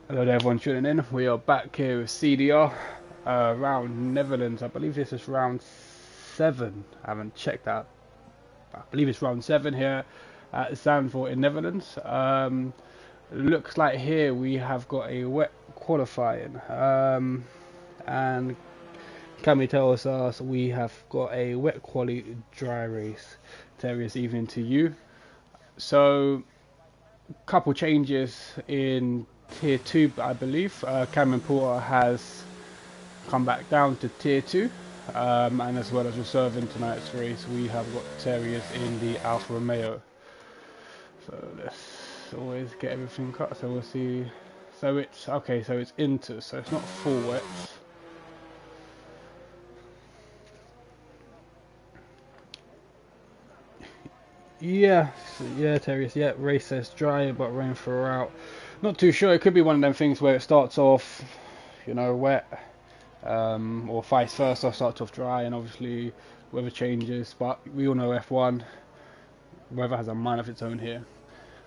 Hello there everyone tuning in. We are back here with CDR, round Netherlands. I believe this is round 7. I haven't checked that. I believe it's round 7 here at Zandvoort in Netherlands. Looks like here we have got a wet qualifying. And Cammy tells us we have got a wet quality dry race. Terriers evening to you. So, couple changes in tier 2, I believe. Cameron Porter has come back down to tier 2, and as well as reserving tonight's race, we have got Terriers in the Alfa Romeo. So let's always get everything cut. So we'll see. So it's okay. So it's into. So it's not full wet. Yeah, yeah, Terriers. Yeah, race says dry, but rain throughout. Not too sure. It could be one of them things where it starts off, wet, or vice versa, starts off dry, and obviously weather changes. But we all know F1, weather has a mind of its own here.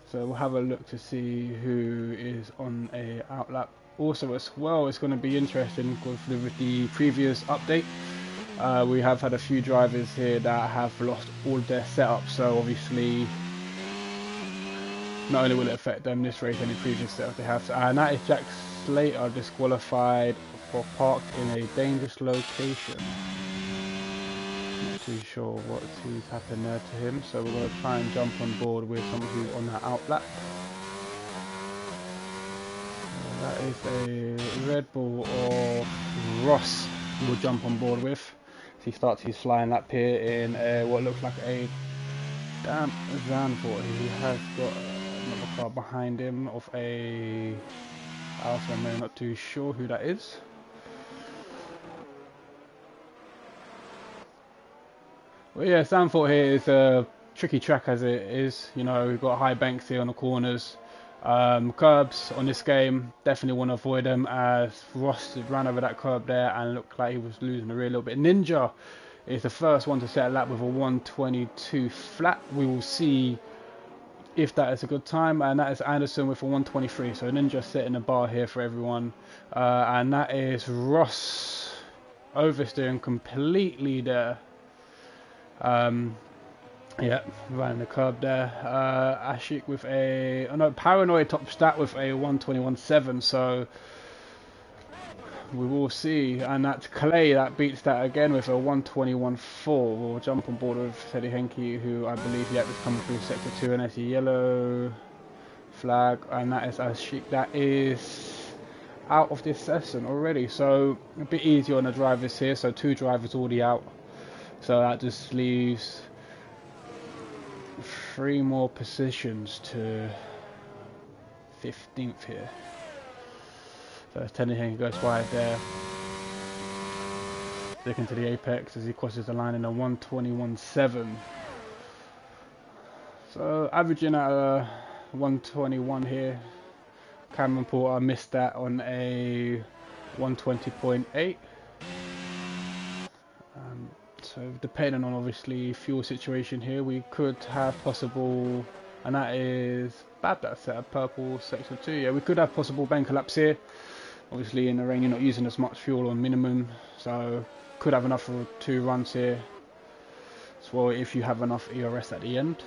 So we'll have a look to see who is on a outlap. Also, as well, it's going to be interesting with the previous update. We have had a few drivers here that have lost all their setups, so obviously not only will it affect them this race, any previous setup they have. And that is Jack Slater disqualified for parked in a dangerous location. Not too sure what's happened there to him, so we're going to try and jump on board with someone who's on that outlap. That is a Red Bull or Ross we'll jump on board with. He starts his flying lap here in what looks like a damp Zandvoort. He has got another car behind him of a Alfa Romeo, not too sure who that is. Well, yeah, Zandvoort here is a tricky track as it is. We've got high banks here on the corners. Curbs on this game, definitely want to avoid them, as Ross ran over that curb there and looked like he was losing the rear a little bit. Ninja is the first one to set a lap with a 122 flat. We will see if that is a good time, and that is Anderson with a 123. So Ninja setting the bar here for everyone, and that is Ross oversteering completely there. Yeah, running the curb there. Ashik with Paranoid top stat with a 121.7. So we will see. And that's Clay that beats that again with a 121.4. We'll jump on board with Teddy Henke, who I believe is coming through sector 2, and that's a yellow flag. And that is Ashik that is out of this session already. So a bit easier on the drivers here. So 2 drivers already out. So that just leaves 3 more positions to 15th here. So Teddy Henke goes wide there, sticking to the apex as he crosses the line in a 121.7. So averaging at a 121 here. Cameron Porter missed that on a 120.8. So depending on obviously fuel situation here, we could have possible, and that is bad, that set up purple sector 2. Yeah, we could have possible bank collapse here. Obviously in the rain you're not using as much fuel on minimum, so could have enough for 2 runs here as well if you have enough ERS at the end.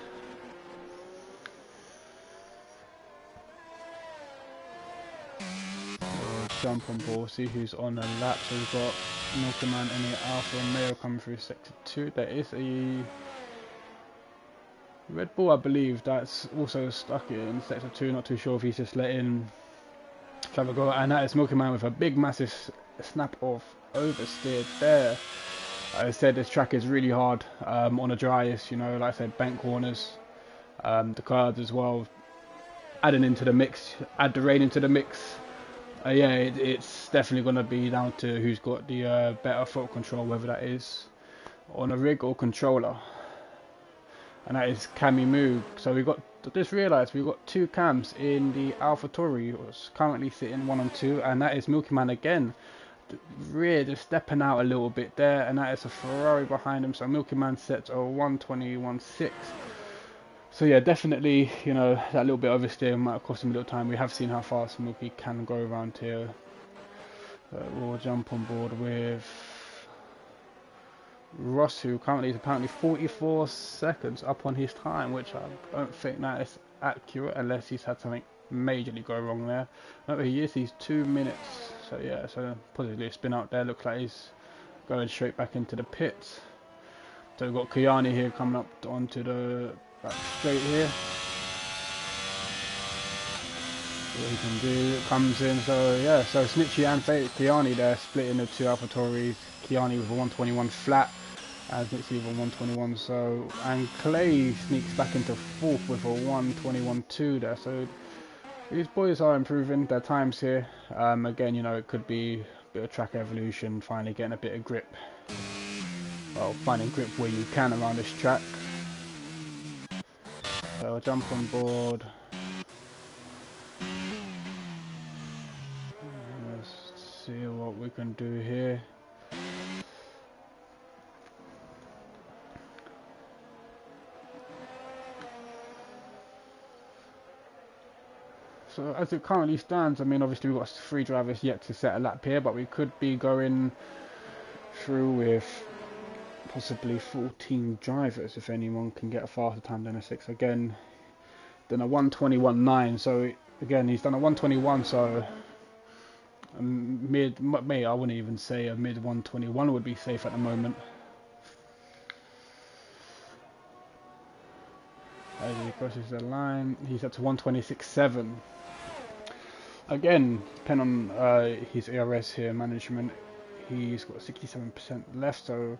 Jump on board, see who's on the lap. So we've got Milkman and the Alfa Romeo coming through sector 2. There is a Red Bull, I believe, that's also stuck in sector 2. Not too sure if he's just letting Trevor go. And that is Milkman with a big massive snap of oversteer there. As I said, this track is really hard on the driest, like I said, bank corners, the curbs as well. Adding into the mix, add the rain into the mix. Yeah, it's definitely going to be down to who's got the better throttle control, whether that is on a rig or controller. And that is Cammy Moog. So we got, just realised we've got 2 cams in the AlphaTauri, who's currently sitting 1 on 2, and that is Milky Man again. The rear just stepping out a little bit there, and that is a Ferrari behind him. So Milky Man sets a 121.6. So yeah, definitely, you know, that little bit oversteer might have cost him a little time. We have seen how fast Milky can go around here. We'll jump on board with Ross, who currently is apparently 44 seconds up on his time, which I don't think that is accurate unless he's had something majorly go wrong there. No, he is, he's 2 minutes. So yeah, so positively a spin out there. Looks like he's going straight back into the pits. So we've got Kiani here coming up onto the back straight here. What he can do, comes in. So yeah, so Snitchy and Kiani there splitting the two AlphaTauris. Kiani with a 121 flat and Snitchy with a 121. So and Clay sneaks back into fourth with a 121.2 there. So these boys are improving their times here. Again, you know, it could be a bit of track evolution, finally getting a bit of grip. Well, finding grip where you can around this track. So I'll jump on board. Let's see what we can do here. So as it currently stands, I mean, obviously we've got 3 drivers yet to set a lap here, but we could be going through with possibly 14 drivers if anyone can get a faster time than a 6. Again, done a 121.9, so again he's done a 121, so I wouldn't even say a mid 121 would be safe at the moment. As he crosses the line, he's up to 126.7. Again, depending on his ERS here management, he's got 67% left, so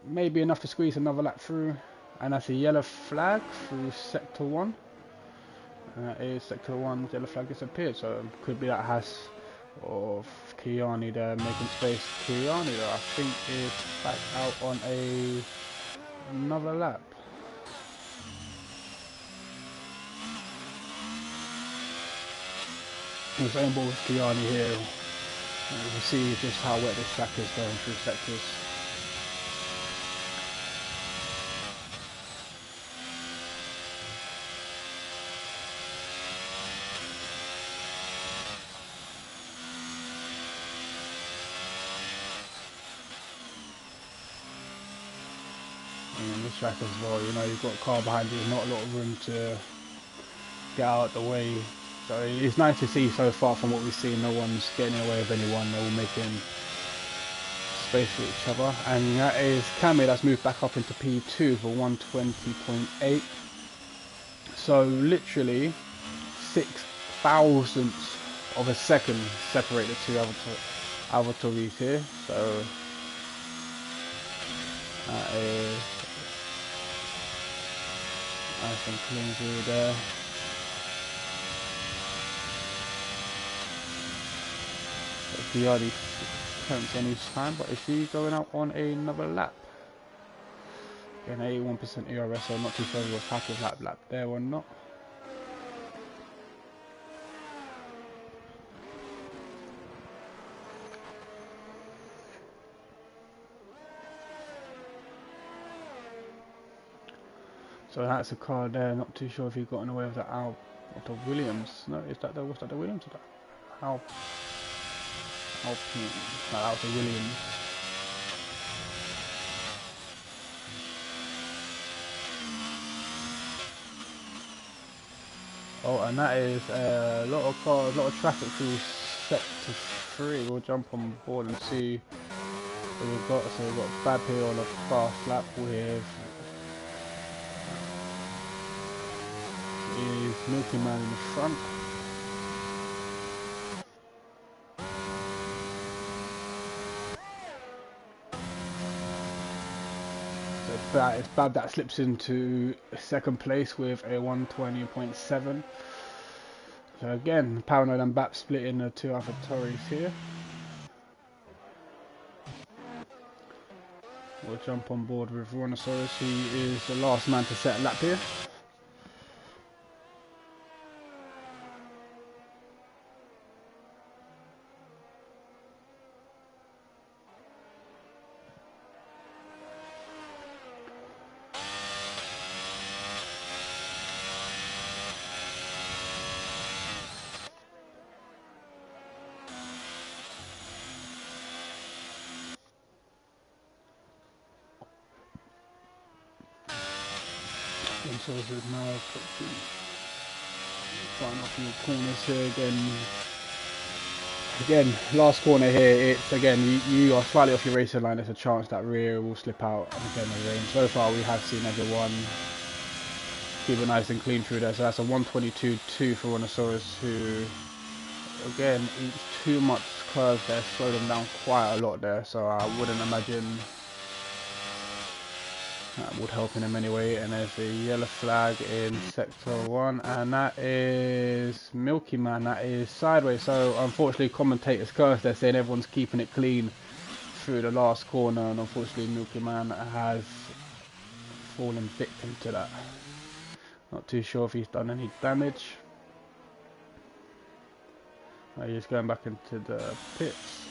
maybe enough to squeeze another lap through. And that's a yellow flag through sector 1. That is sector 1, yellow flag disappeared, so could be that Haas of Kiani there making space. Kiani though, I think is back out on another lap. The same ball with Kiani here. You can see just how wet this track is going through sectors. And this track as well, you know, you've got a car behind you, not a lot of room to get out of the way. So it's nice to see so far from what we've seen, no one's getting away with anyone, they're all making space for each other. And that is Cammy that's moved back up into P2 for 120.8. So literally 6 thousandths of a second separate the two AlphaTauris here. So that is nice and clean through there. He already counts on his time, but is he going out on another lap? An 81% ERS, so I'm not too sure if he was happy with that lap there or not. So that's a car there, not too sure if he got in the way of the Williams. No, is that the, was that the Williams or the Alpine? No, that was the Williams. Oh, and that is a lot of cars, a lot of traffic through sector 3. We'll jump on board and see what we've got. So we've got Bab here on a fast lap with is Milky Man in the front. So it's Bab that slips into second place with a 120.7. So again, Paranoid and Bap splitting the two AlphaTauris here. We'll jump on board with Rhinoceros, who is the last man to set a lap here. So this is now trying off in the corners here again. Last corner here, it's again you are slightly off your racing line. There's a chance that rear will slip out, and again the range. So far we have seen everyone keep it nice and clean through there. So that's a 122.2 for Rhinoceros, who again eats too much curve there, slow them down quite a lot there. So I wouldn't imagine that would help him anyway. And there's the yellow flag in sector 1, and that is Milky Man. That is sideways. So unfortunately, commentators curse. They're saying everyone's keeping it clean through the last corner, and unfortunately, Milky Man has fallen victim to that. Not too sure if he's done any damage. He's going back into the pits.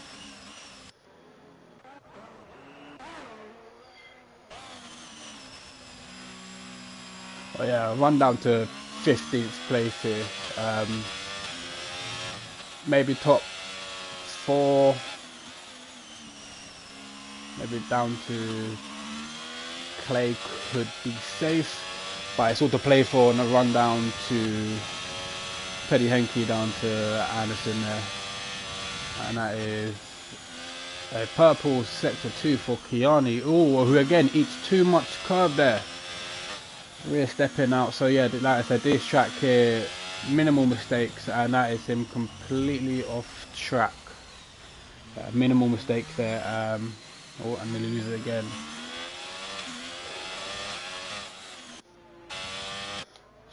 Oh yeah, run down to 15th place here. Maybe top 4. Maybe down to Clay could be safe. But it's all to play for, and a run down to Petty Henke down to Anderson there. And that is a purple sector 2 for Kiani. Oh, who again eats too much curve there. Rear stepping out. So yeah, like I said, this track here, minimal mistakes, and that is him completely off track. Minimal mistakes there. Oh, and nearly lose it again.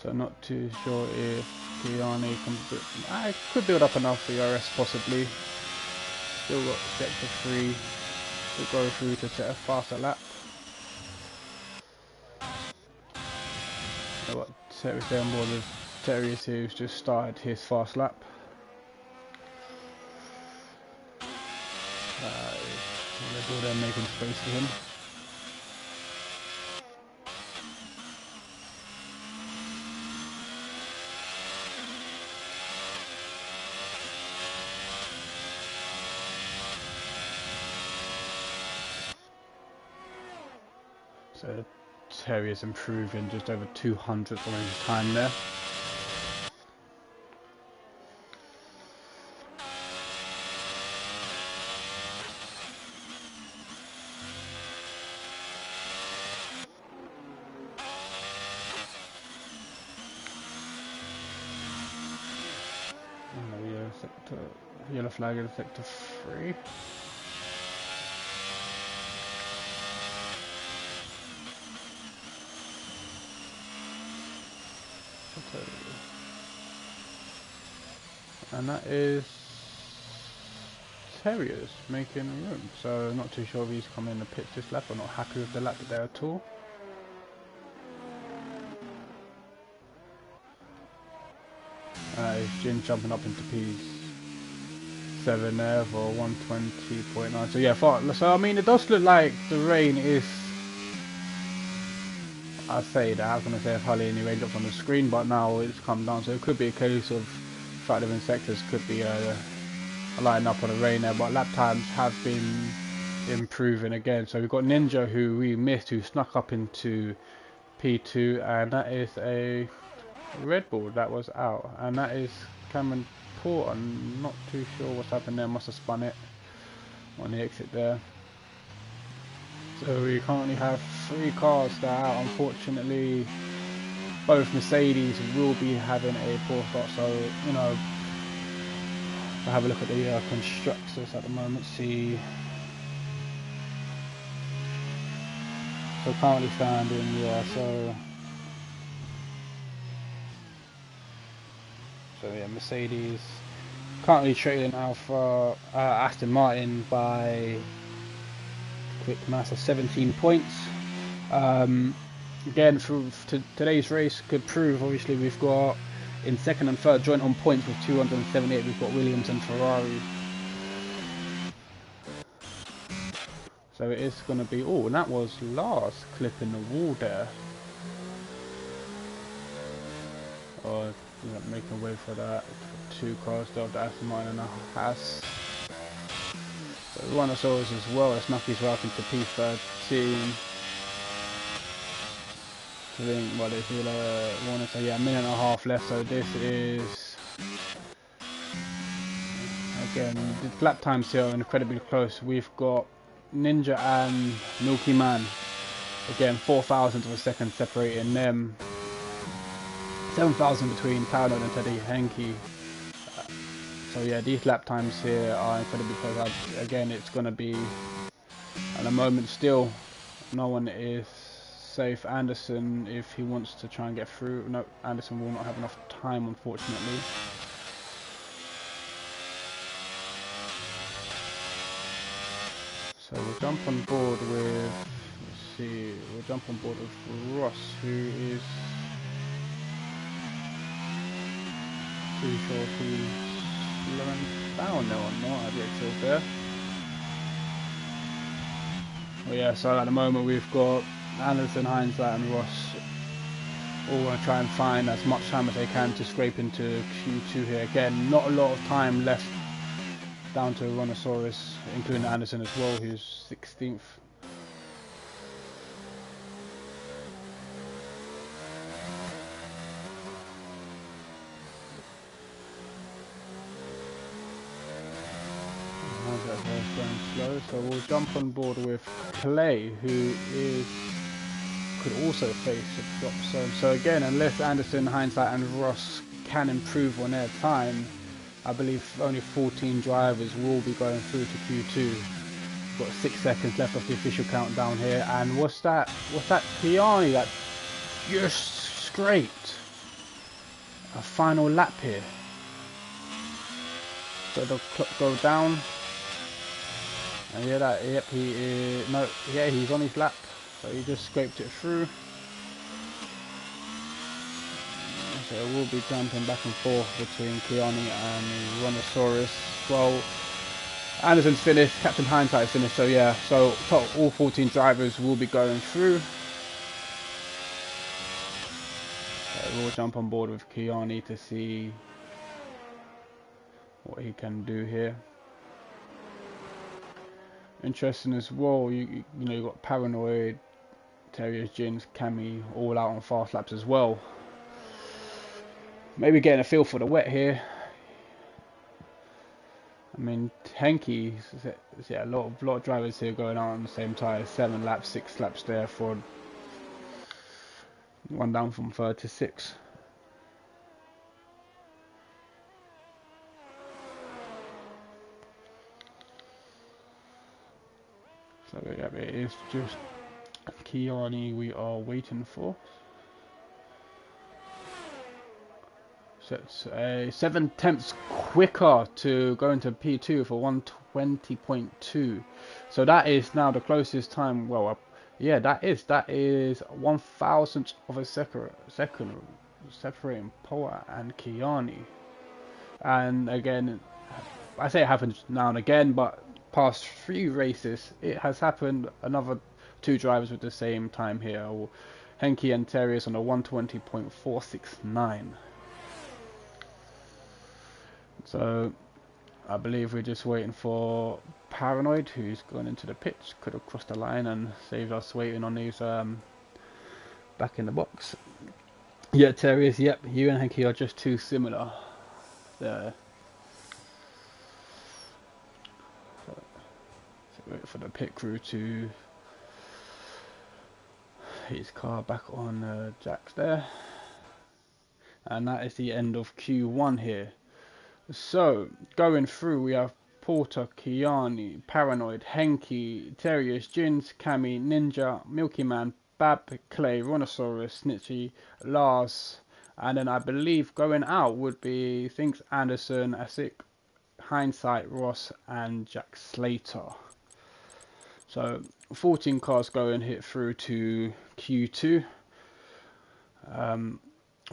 So not too sure if Kiani could build up enough for ERS possibly. Still got sector 3 to go through to set a faster lap. So what Terry's there on board with Terry is who's just started his fast lap. They're all there making space for him. So Terry is improving just over 200 on his time there. Yellow flag in sector 3. And that is Terriers making room. So not too sure if he's coming in the pits this lap or not happy with the lap there at all. Is Jin jumping up into P7 there for 120.9. So yeah, so I mean it does look like the rain is, I say that, I was going to say if hardly any raindrops on the screen, but now it's come down, so it could be a case of slightly different sectors could be lighting up on the rain there, but lap times have been improving again. So we've got Ninja, who we missed, who snuck up into P2, and that is a Red Bull that was out, and that is Cameron Porter. I'm not too sure what's happened there, must have spun it on the exit there. So we currently have 3 cars that are out. Unfortunately, both Mercedes will be having a poor start. So, you know, I'll have a look at the constructors at the moment, see. So currently standing, yeah, so yeah, Mercedes currently trailing Alfa, Aston Martin by quick mass of 17 points. Again, through today's race could prove, obviously we've got in second and third joint on points with 278, we've got Williams and Ferrari. So it is going to be, oh, and that was last clip in the wall there. Or, you know, making way for that. 2 cars still, the Aston Martin and a Haas. So Rhinoceros as well, as Nucky's up into P13. I think what is it? Want to say yeah, a minute and a half left. So this is again the lap times here are incredibly close. We've got Ninja and Milky Man. Again, 4,000 of a second separating them. 7,000 between Paranoid and Teddy Henke. So yeah, these lap times here are incredibly close. Again, it's going to be at the moment still no one is safe. Anderson, if he wants to try and get through, no, Anderson will not have enough time, unfortunately. So we'll jump on board with, let's see, we'll jump on board with Ross, who is too sure if he's slowing down there or not. I'd get killed there. Well, yeah, so at the moment we've got Anderson, Hindsight and Ross all want to try and find as much time as they can to scrape into Q2 here. Again, not a lot of time left down to Rhinoceros, including Anderson as well, who's 16th. Going slow, so we'll jump on board with Clay, who could also face a drop zone. So again, unless Anderson, Hindsight and Ross can improve on their time, I believe only 14 drivers will be going through to Q2. We've got 6 seconds left of the official countdown here, and what's that Kiani that just scraped a final lap here. So the clock go down. And yeah, yep, he is, no, yeah, he's on his lap, so he just scraped it through. So we'll be jumping back and forth between Kiani and Rhinoceros. Well, Anderson's finished, Captain Hindsight is finished, so yeah, so all 14 drivers will be going through. So we'll jump on board with Kiani to see what he can do here. Interesting as well, you know, you've got Paranoid, Terriers, Jins, Cammy all out on fast laps as well. Maybe getting a feel for the wet here. I mean, Henke, yeah, a lot of drivers here going out on the same tyre. 7 laps, 6 laps there for one down from 3rd to 6th. So yeah, it is just Kiani we are waiting for. So it's 7/10 quicker to go into P2 for 1:20.2. So that is now the closest time. Well, yeah, that is 1,000th of a second separating Poa and Kiani. And again, I say it happens now and again, but past 3 races it has happened. Another 2 drivers with the same time here, Henke and Terriers on a 1:20.469. So I believe we're just waiting for Paranoid, who's gone into the pits, could have crossed the line and saved us waiting on these back in the box. Yeah, Terriers, yep, you and Henke are just too similar there. Wait for the pit crew to his car back on jacks there, and that is the end of Q1 here. So going through, we have Porter, Kiani, Paranoid, Henke, Terriers, Jins, Cammy, Ninja, Milky Man, Bab, Clay, Rhinoceros, Snitchy, Lars, and then I believe going out would be Thinks Anderson, Asik, Hindsight, Ross, and Jack Slater. So 14 cars going hit through to Q2.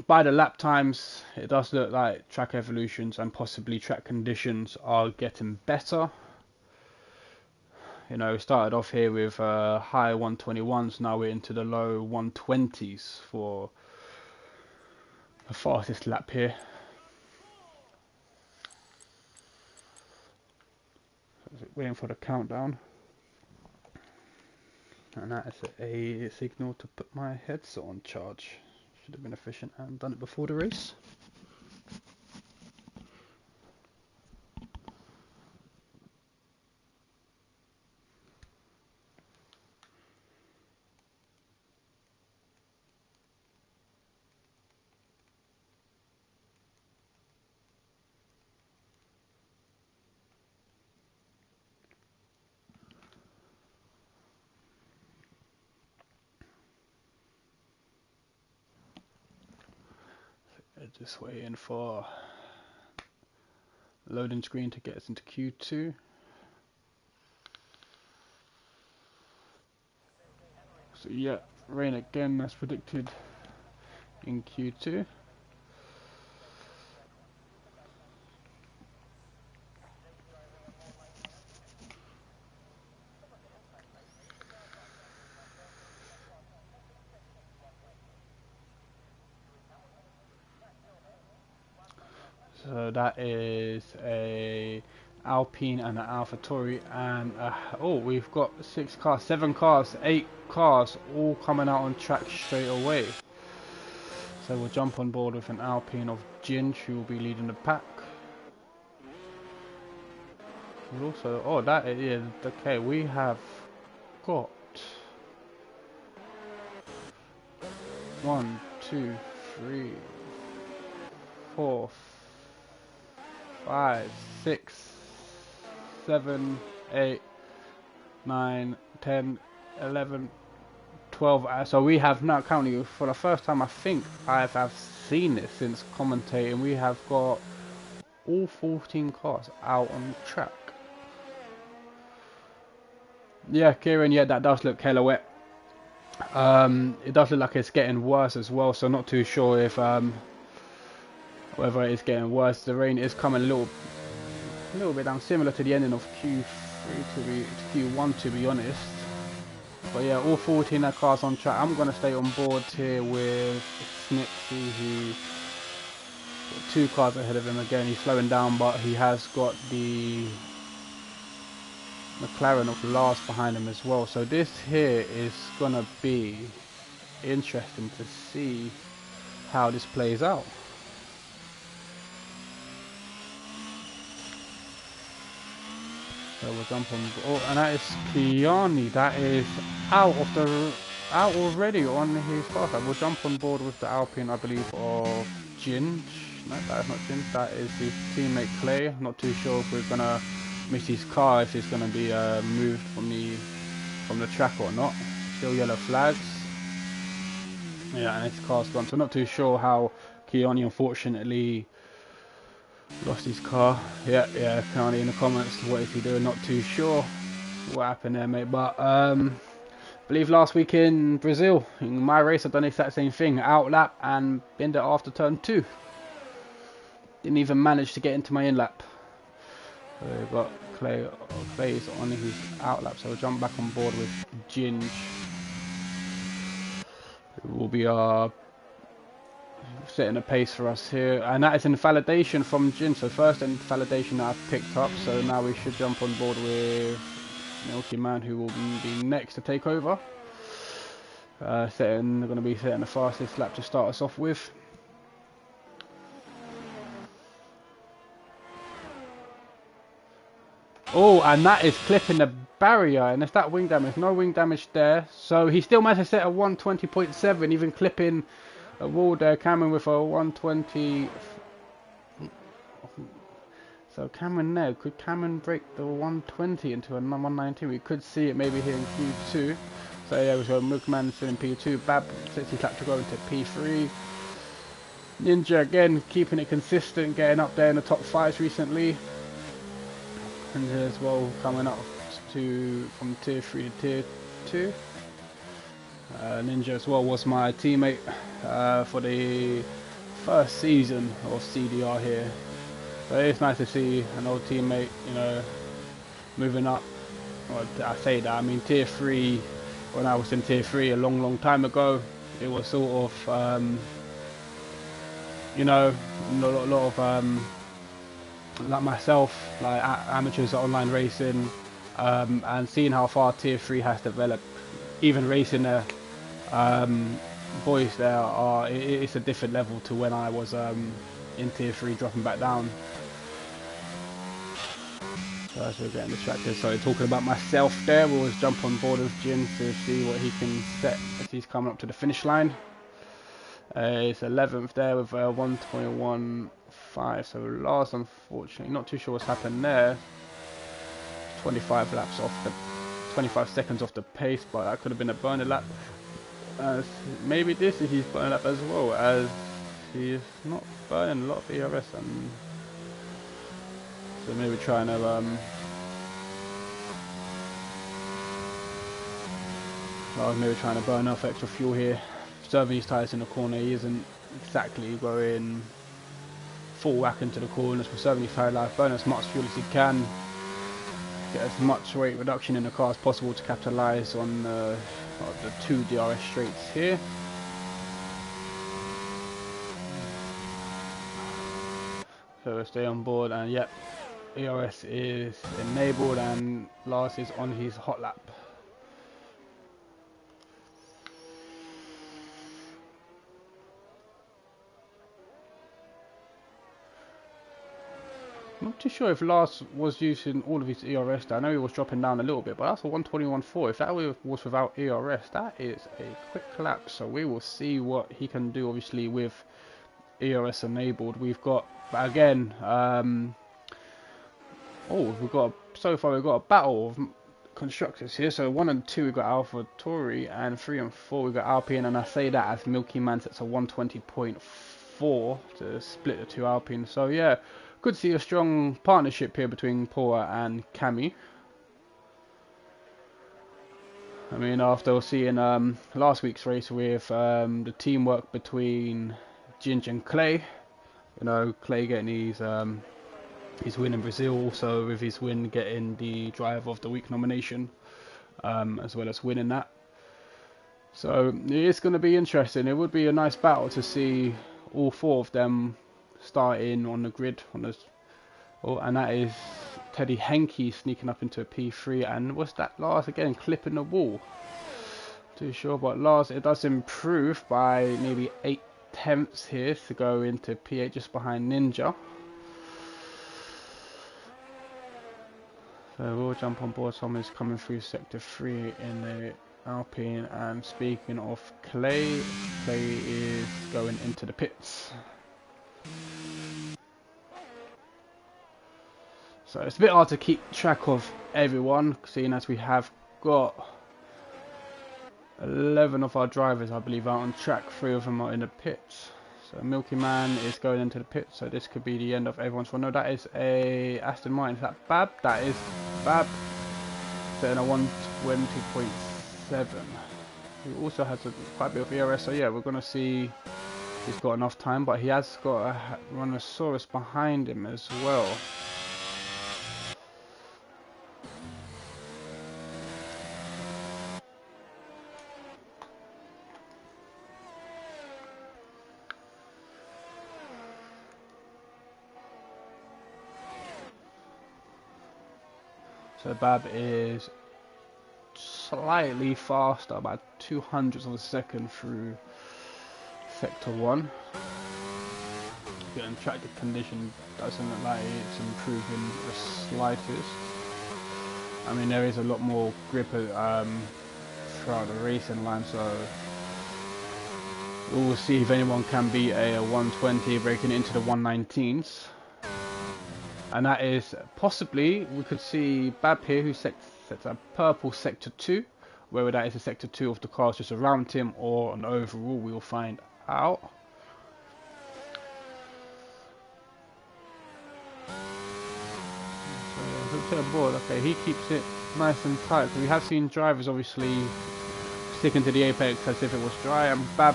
By the lap times, it does look like track evolutions and possibly track conditions are getting better. You know, we started off here with high 121s, now we're into the low 120s for the fastest lap here. Waiting for the countdown. And that is a signal to put my headset on charge. Should have been efficient and done it before the race. Just waiting for loading screen to get us into Q2. So yeah, rain again as predicted in Q2. So that is a Alpine and an AlphaTauri, and oh, we've got 6 cars, 7 cars, 8 cars, all coming out on track straight away. So we'll jump on board with an Alpine of Ginge, who will be leading the pack. We'll also, oh, that is okay. We have got 1, 2, 3, 4, 5, 6, 7, 8, 9, 10, 11, 12. So we have now, counting you, for the first time I think I have seen it since commentating, we have got all 14 cars out on track. Yeah, Kieran, yeah, that does look hella wet. It does look like it's getting worse as well, so not too sure if whether it is getting worse. The rain is coming a little bit down, similar to the ending of Q3 to Q1 to be honest. But yeah, all 14 cars on track. I'm gonna stay on board here with Snipsy, who got 2 cars ahead of him. Again, he's slowing down, but he has got the McLaren of last behind him as well. So this here is gonna be interesting to see how this plays out. So we'll jump on. Oh, and that is Kiani. That is out already on his car. We'll jump on board with the Alpine, I believe, of Ginge. No, that is not Ginge. That is his teammate Clay. Not too sure if we're gonna miss his car, if it's gonna be moved from the track or not. Still yellow flags. Yeah, and his car's gone. So not too sure how Kiani unfortunately lost his car. Yeah, Kiani in the comments, what is he doing? Not too sure what happened there, mate. But I believe last week in Brazil, in my race, I've done the exact same thing. Out lap and binned it after turn 2. Didn't even manage to get into my in lap. So we've got Clay's on his out lap, so we'll jump back on board with Ginge. It will be setting a pace for us here, and that is in validation from Jin. So first validation that I've picked up, so now we should jump on board with Milky Man, who will be next to take over. They're going to be setting the fastest lap to start us off with. Oh, and that is clipping the barrier, and it's that wing damage. No wing damage there, so he still managed to set a 120.7, even clipping a wall there. Cameron with a 120. So Cameron there, could Cameron break the 120 into a 119? We could see it maybe here in Q2. So yeah, we've got Milkman still in P2, Bab 60 lap to go into P3. Ninja again keeping it consistent, getting up there in the top 5s recently. And as well coming up from tier 3 to tier 2. Ninja as well was my teammate for the first season of CDR here. So it's nice to see an old teammate, you know, moving up. Well, I say that, I mean tier 3, when I was in tier 3 a long time ago, it was sort of, you know, a lot of, like myself, like amateurs at online racing, and seeing how far tier 3 has developed even racing there, boys there are, it's a different level to when I was in tier 3 dropping back down. So as we're getting distracted, so talking about myself there, we'll always jump on board with Jin to see what he can set as he's coming up to the finish line. It's 11th there with 1:21.5, so Lars unfortunately, not too sure what's happened there. 25 laps off the 25 seconds off the pace, but that could have been a burner lap. Maybe this is his burner lap as well, as he's not burning a lot of ERS, and so maybe trying to burn off extra fuel here. Serving his tyres in the corner, he isn't exactly going full whack into the corners. For serving his tyre life, burn as much fuel as he can, get as much weight reduction in the car as possible to capitalise on the 2 DRS straights here. So stay on board, and yep, ERS is enabled and Lars is on his hot lap. I'm not too sure if Lars was using all of his ERS there. I know he was dropping down a little bit, but that's a 1:21.4. If that was without ERS, that is a quick lap. So we will see what he can do, obviously, with ERS enabled. We've got, again, so far we've got a battle of constructors here. So 1 and 2 we got Alpha Tauri, and 3 and 4 we got Alpine, and I say that as Milky Man sets a 1:20.4 to split the 2 Alpine. So yeah, could see a strong partnership here between Poa and Cami. I mean, after seeing last week's race with the teamwork between Ginge and Clay, you know, Clay getting his win in Brazil, also with his win getting the Driver of the Week nomination, as well as winning that. So it's going to be interesting. It would be a nice battle to see all 4 of them starting on the grid. And that is Teddy Henke sneaking up into a P3, and was that Lars again clipping the wall? Too sure, but Lars, it does improve by maybe 0.8 here to go into P8 just behind Ninja. So we'll jump on board. Someone's coming through sector 3 in the Alpine, and speaking of Clay, Clay is going into the pits. So it's a bit hard to keep track of everyone, seeing as we have got 11 of our drivers, I believe, out on track. 3 of them are in the pits. So Milky Man is going into the pits, so this could be the end of everyone's run. No, that is a Aston Martin. Is that Bab? That is Bab. Setting a 1:20.7. He also has quite a bit of ERS, so yeah, we're going to see he's got enough time, but he has got a Rhinoceros behind him as well. So Bab is slightly faster, about 0.02 of a second through sector 1. Getting tractor condition doesn't look like it's improving the slightest. I mean, there is a lot more grip throughout the racing line, so we'll see if anyone can beat a 1:20 breaking into the 1:19s. And that is possibly, we could see Bab here, who sets a purple sector 2. Whether that is a sector 2 of the cars just around him or an overall, we will find out. So, board. Okay, he keeps it nice and tight. So we have seen drivers obviously sticking to the apex as if it was dry, and Bab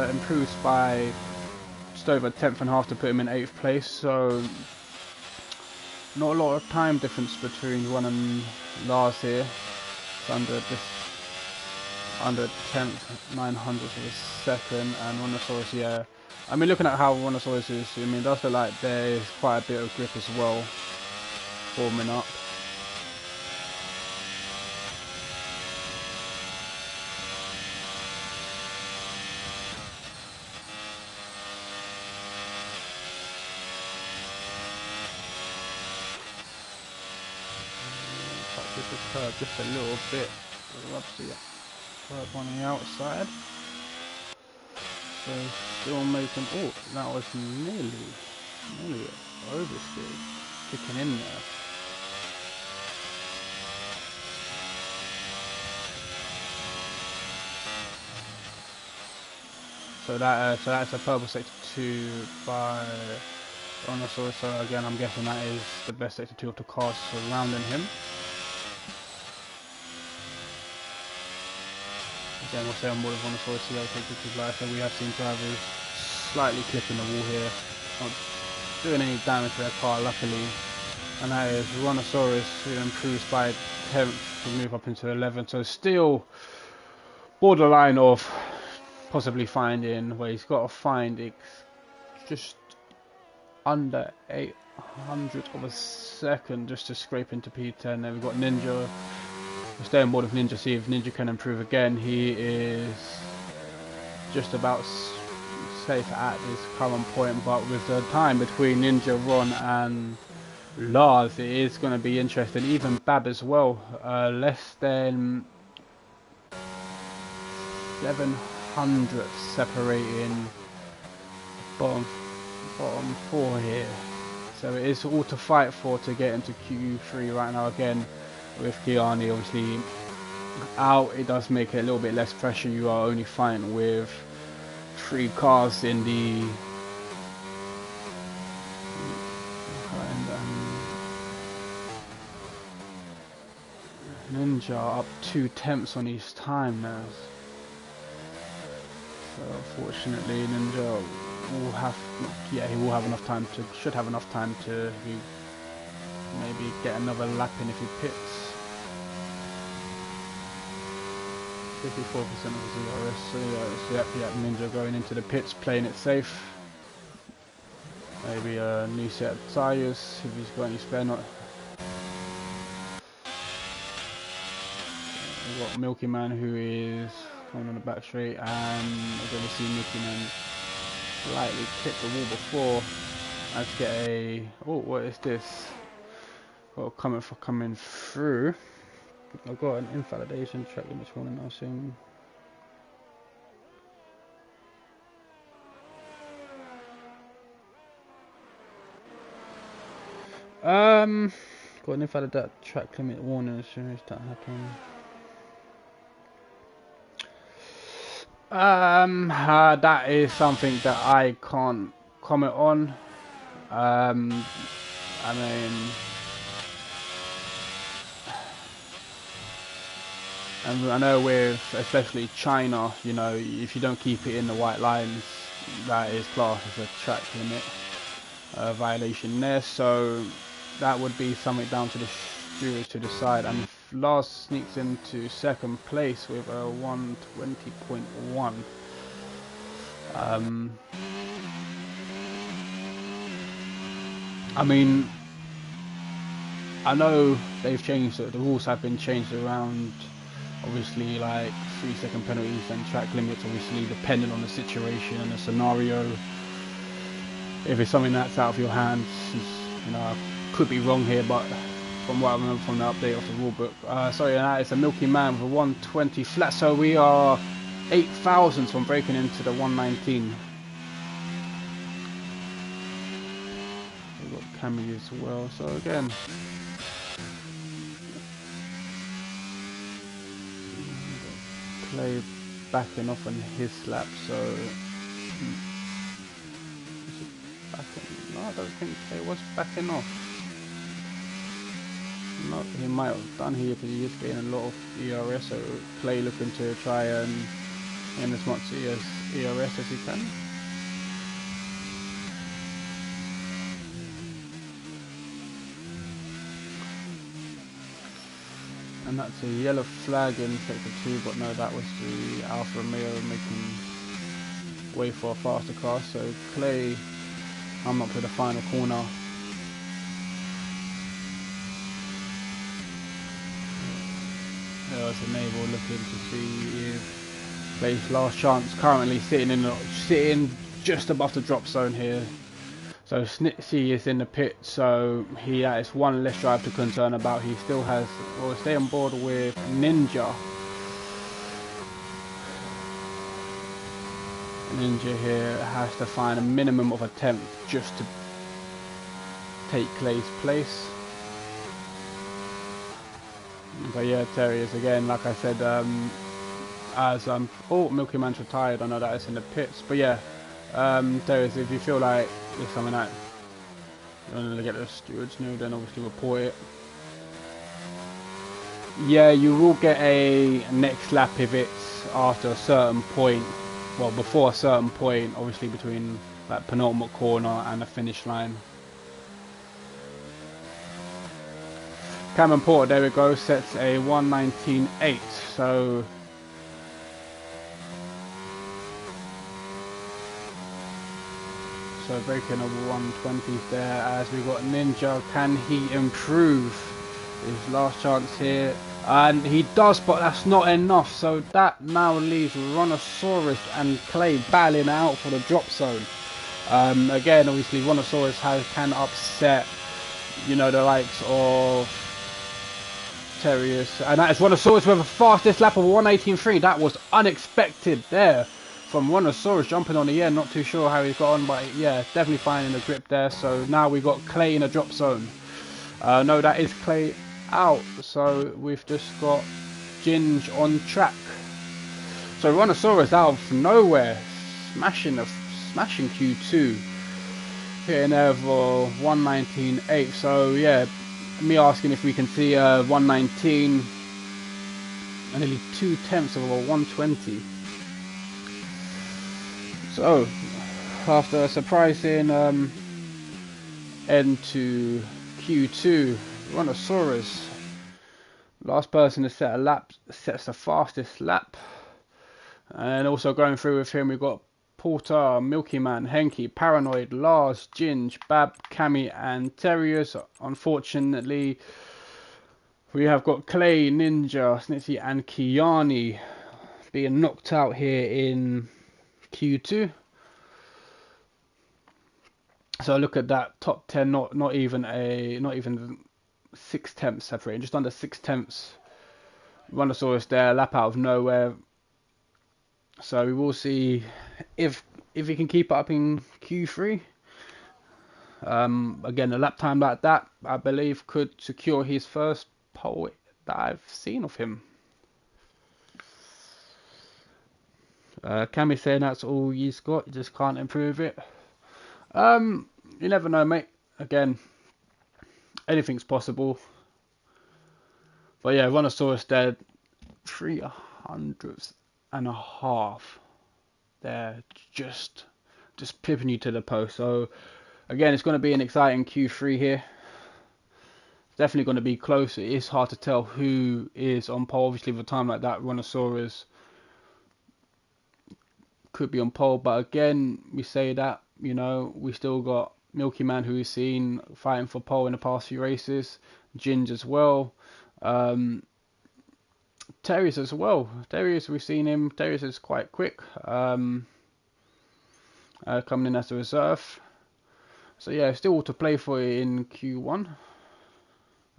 improves by just over 1/10.5 to put him in 8th place. So not a lot of time difference between 1 and Lars here. It's under 900 of a second, and Rhinoceros, yeah. I mean, looking at how Rhinoceros is, I mean, it does look like there's quite a bit of grip as well forming up. Just a curve, just a little bit. Rubs the curve on the outside. So still making. Oh, that was nearly oversteer, kicking in there. So that's a purple sector 2 by Brontosaurus. So again, I'm guessing that is the best sector 2 of the cars surrounding him. Again, we'll say on board of Brontosaurus, see how it takes his life. So we have seen drivers slightly clipping the wall here, not doing any damage to their car, luckily. And that is Brontosaurus, who improves by 10th to move up into 11th. So still borderline of possibly finding where he's got to find it just under 800 of a second just to scrape into P10. Then we've got Ninja. We'll stay on board with Ninja, see if Ninja can improve again. He is just about safe at this current point, but with the time between Ninja, Ron and Lars, it is going to be interesting. Even Bab as well, less than 700 separating bottom 4 here. So it is all to fight for to get into Q3 right now. Again, with Kiani obviously out, it does make it a little bit less pressure. You are only fighting with 3 cars in the Ninja up 2 tenths on his time now. So unfortunately Ninja will have, he will have enough time to, should have enough time to maybe get another lap in if he pits. 54% of the ZRS, so yeah, Ninja going into the pits, playing it safe. Maybe a new set of tyres if he's got any spare. Not. We've got Milky Man who is coming on the back straight, and again we see Milky Man slightly hit the wall before. I have to get a, oh, what is this? Got a comment for coming through. I've got an invalidation track limit warning now soon. Got an invalid track limit warning as soon as that happens. That is something that I can't comment on. I mean, and I know with especially China, you know, if you don't keep it in the white lines, that is classed as a track limit violation there. So that would be something down to the stewards to decide. And if Lars sneaks into second place with a 120.1. I mean, I know they've changed, the rules have been changed around, obviously, like 3-second penalties and track limits, obviously depending on the situation and the scenario. If it's something that's out of your hands, you know, I could be wrong here, but from what I remember from the update of the rulebook, sorry, that is a Milky Man with a 120 flat, so we are 8 thousandths from breaking into the 119. We've got Cammy as well, so again, Clay backing off on his lap, so no, I don't think Clay was backing off. No, he might have done here because he is getting a lot of ERS, so Clay looking to try and gain as much ERS as he can. And that's a yellow flag in sector 2, but no, that was the Alfa Romeo making way for a faster car. So Clay, I'm up to the final corner. There's a Naval looking to see if Clay's last chance, currently sitting just above the drop zone here. So Snitsy is in the pit, so he has one less drive to concern about. He still has, or stay on board with Ninja. Ninja here has to find a minimum of a 10th just to take Clay's place. But yeah, Terry is again, like I said, as oh, Milky Man's retired. I know that it's in the pits, but yeah, Terry, if you feel like there's something that you want to get the stewards new, then obviously report it. Yeah, you will get a next lap if it's after a certain point. Well, before a certain point, obviously between that penultimate corner and the finish line. Cameron Porter, there we go, sets a 1:19.8. So breaking over 120s there as we got Ninja. Can he improve? His last chance here. And he does, but that's not enough. So that now leaves Rhinoceros and Clay battling out for the drop zone. Again, obviously, Rhinoceros can upset, you know, the likes of Terriers. And that is Rhinoceros with the fastest lap of 1:18.3. That was unexpected there from Rhinoceros jumping on the end. Not too sure how he's got on, but yeah, definitely finding the grip there. So now we got Clay in a drop zone. No, that is Clay out. So we've just got Ginge on track. So Rhinoceros out of nowhere, smashing Q2, hitting over 1:19.8. So yeah, me asking if we can see 1:19 and nearly 2/10 of a 1:20. So after a surprising end to Q2, Rhinoceros, last person to set a lap, sets the fastest lap. And also going through with him, we've got Porter, Milky Man, Henke, Paranoid, Lars, Ginge, Bab, Cammy, and Terriers. Unfortunately, we have got Clay, Ninja, Snitsy, and Kiani being knocked out here in Q2. So look at that top 10, not even 6/10 separating, just under 6/10. Rhinoceros there, lap out of nowhere. So we will see if he can keep it up in Q3. Again, a lap time like that, I believe, could secure his first pole that I've seen of him. Cammy saying that's all he's got, you just can't improve it. You never know, mate. Again, anything's possible. But yeah, Rhinoceros dead 300th and a half. They're just pipping you to the post. So again, it's going to be an exciting Q3 here. Definitely going to be close. It is hard to tell who is on pole. Obviously, with a time like that, Rhinoceros could be on pole. But again, we say that, you know, we still got Milky Man, who we've seen fighting for pole in the past few races. Ginge as well. Terriers as well. Terriers, we've seen him. Terriers is quite quick. Coming in as a reserve. So yeah, still to play for in Q1.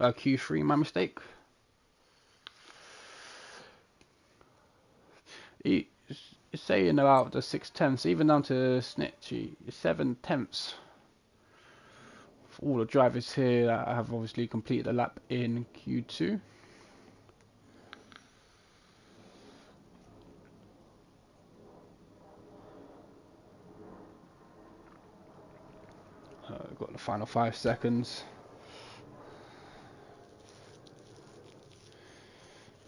Q3, my mistake. He's saying about the 6/10, even down to Snitchy, 7/10. For all the drivers here that have obviously completed the lap in Q2. We've got the final 5 seconds.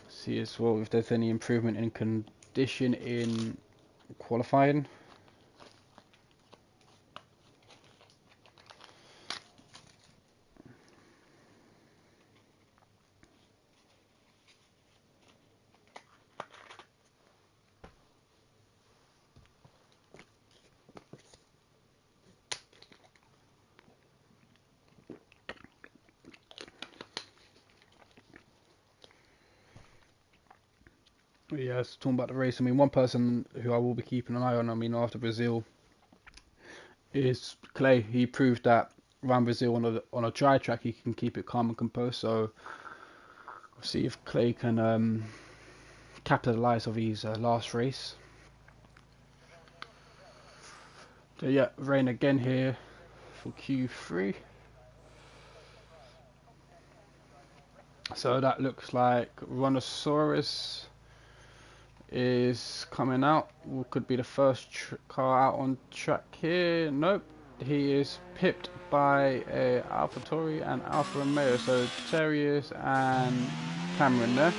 See as well if there's any improvement in condition in qualifying. Yes, talking about the race, I mean, one person who I will be keeping an eye on, I mean, after Brazil, is Clay. He proved that around Brazil on a dry track he can keep it calm and composed. So we'll see if Clay can capitalize of his last race. So yeah, rain again here for Q3. So that looks like Rhinoceros is coming out. Could be the first car out on track here. Nope, he is pipped by a AlphaTauri and Alfa Romeo. So Terriers and Cameron there.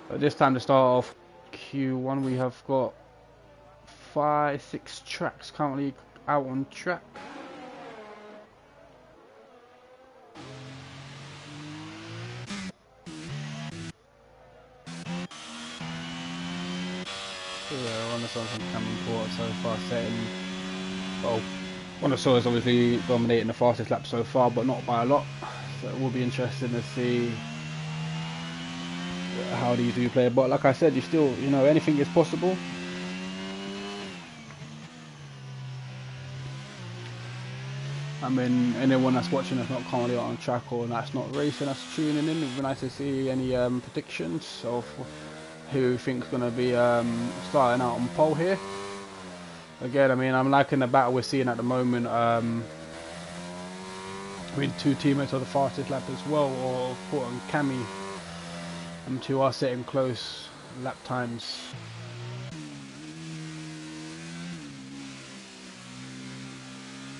But this time to start off Q1, we have got 6 tracks currently out on track. Yeah, Rhinoceros and Cameron Porter so far setting. Well, Rhinoceros obviously dominating the fastest lap so far, but not by a lot. So it will be interesting to see how these do play. But like I said, you still, anything is possible. I mean, anyone that's watching that's not currently on track or that's not racing, that's tuning in, it would be nice to see any predictions of who thinks going to be starting out on pole here. Again, I mean, I'm liking the battle we're seeing at the moment. I mean, 2 teammates are the fastest lap as well, or Porter and Cami, and 2 are setting close lap times.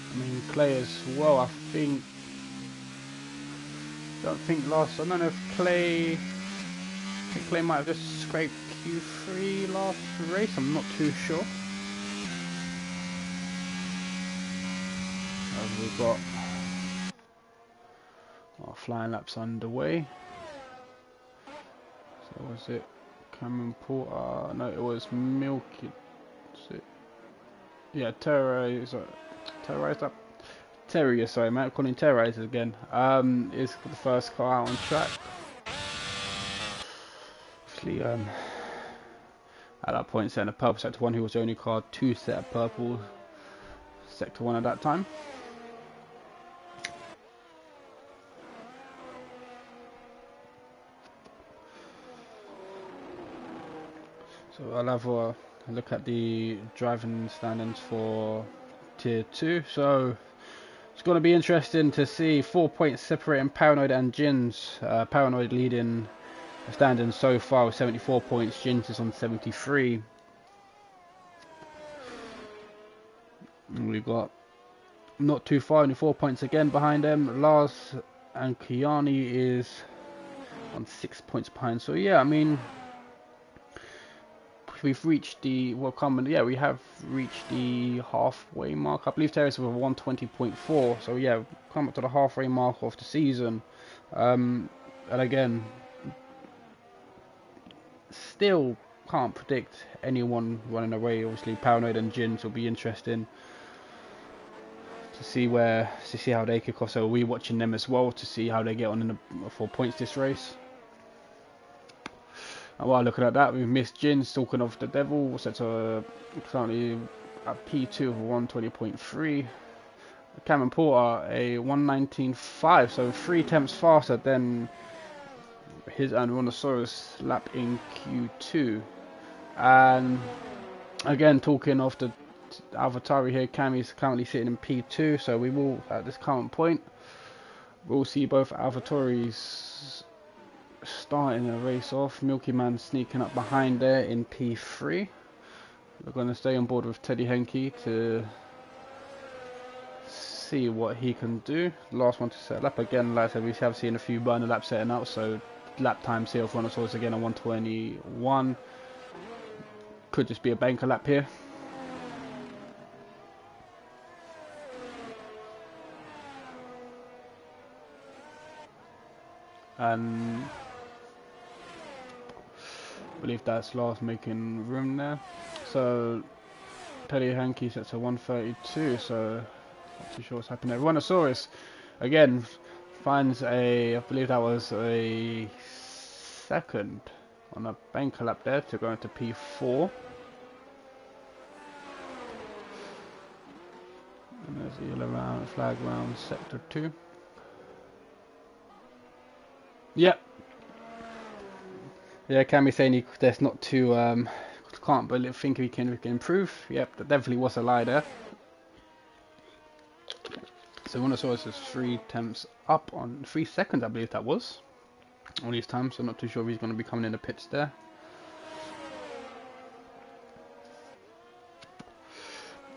I mean, Clay as well. I don't know if Clay. I think Clay might have just scraped Q3 last race. I'm not too sure. We've got our flying laps underway. So was it Cameron Porter? No, it was Milky. Yeah, Terrorized up. Terrier, sorry, mate. I'm calling Terrorized again. Is the first car out on track. Actually, at that point, setting a purple sector 1, who was the only car to set a purple sector 1 at that time. So I'll have a look at the driving standings for Tier 2. So it's going to be interesting to see 4 points separating Paranoid and Jins. Paranoid leading the standings so far with 74 points. Jins is on 73. And we've got not too far, only 4 points again behind them. Lars and Kiani is on 6 points behind. So yeah, I mean, we've reached the we have reached the halfway mark. I believe Terrace was 120.4. So yeah, come up to the halfway mark of the season. And again, still can't predict anyone running away. Obviously, Paranoid and Jins will be interesting to see how they kick off. So we're watching them as well to see how they get on in the 4 points this race. And while looking at that, we've missed Jins, talking of the devil, set to currently at P2 of 120.3. Cameron Porter a 119.5, so 3 tenths faster than his and Rhinoceros lap in Q2. And again, talking of the AlphaTauri here, Cami is currently sitting in P2, so we will, at this current point, we'll see both AlphaTauris starting a race off. Milky Man sneaking up behind there in P3. We're going to stay on board with Teddy Henke to see what he can do. Last one to set up again. Like I said, we have seen a few burner laps setting up, so lap times here for Rhinoceros again at 121. Could just be a banker lap here. And I believe that's Lars making room there. So Teddy Henke sets to 132, so not too sure what's happening there. Rhinoceros again finds I believe that was a second on a banker lap there to go into P4. Yellow round, flag round, sector 2. Yep. Yeah, Cammy saying there's not too can't believe think we can improve. Yep, that definitely was a lie there. So Monosaurus is 3 attempts up on 3 seconds, I believe that was on his time. So I'm not too sure if he's going to be coming in the pits there.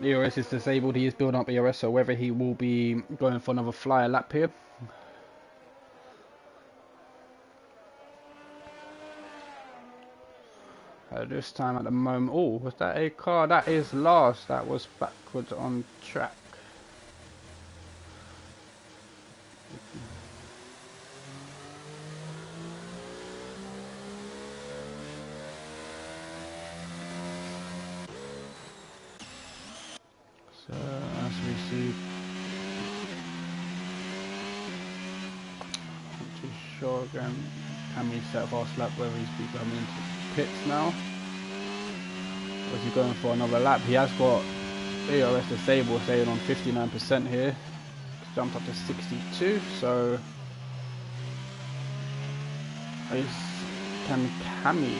ERS is disabled. He is building up ERS, so whether he will be going for another flyer lap here. This time at the moment, oh, was that a car? That is last. That was backwards on track. So as we see, not too sure again. Can we set fast lap whether he's coming into pits now? Or is he going for another lap? He has got ERS disabled, staying on 59% here. Jumped up to 62, so can Cammy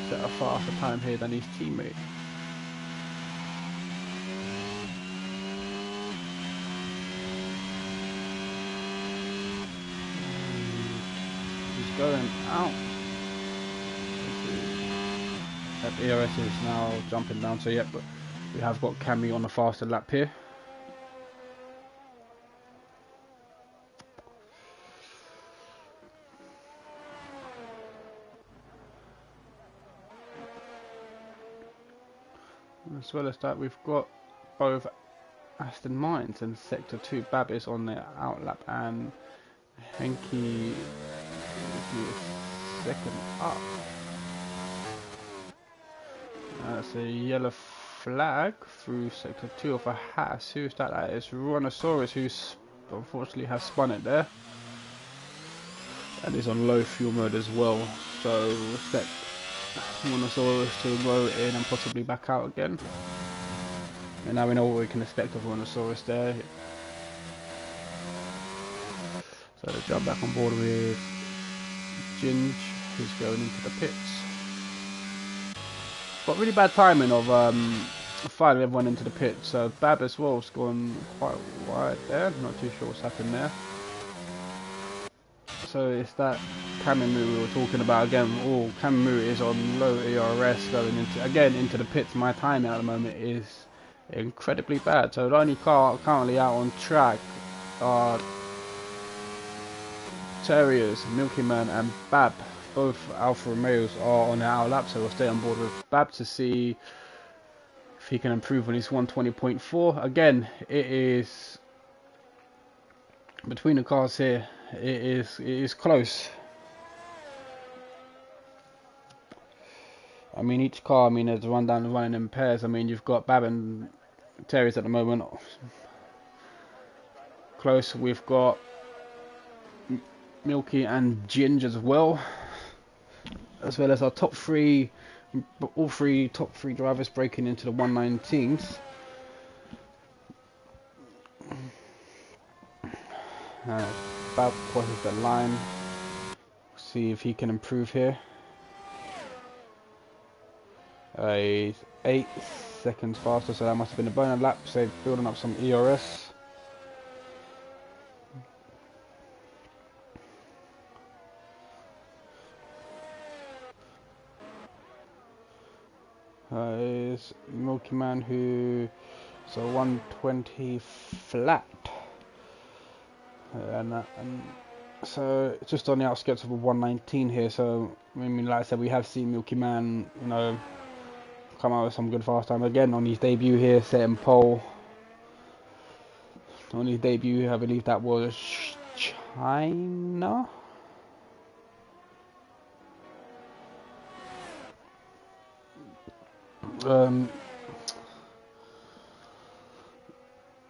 set a faster time here than his teammate? He's going out. That ERS is now jumping down, so yep, but we have got Cammy on a faster lap here. As well as that, we've got both Aston Mines and Sector 2 Babis on the outlap, and Henke is second up. That's a yellow flag through Sector 2 of a Haas. Who's that? That is Rhinoceros, who unfortunately has spun it there. And is on low fuel mode as well. So expect Rhinoceros to roll in and possibly back out again. And now we know what we can expect of Rhinoceros there. So they jump back on board with Ginge, who's going into the pits. But really bad timing of firing everyone into the pit. So Bab as well has gone quite wide there. Not too sure what's happened there. So it's that Camus we were talking about again. Oh, Camus is on low ERS going into the pits. My timing at the moment is incredibly bad. So the only car currently out on track are Terriers, Milky Man and Bab. Both Alfa Romeos are on the outlap, so we'll stay on board with Bab to see if he can improve on his 120.4. Again, it is between the cars here. It is close. I mean, each car, there's running in pairs. You've got Bab and Terriers at the moment close. We've got Milky and Ginge as well as our top three, all three top three drivers breaking into the 119s. Bab crosses the line. See if he can improve here. He's 8 seconds faster, so that must have been a bonus lap. So building up some ERS. Is Milky Man who so 120 flat, and so just on the outskirts of a 119 here. So like I said, we have seen Milky Man, come out with some good fast time again on his debut here, setting pole. On his debut, I believe that was China.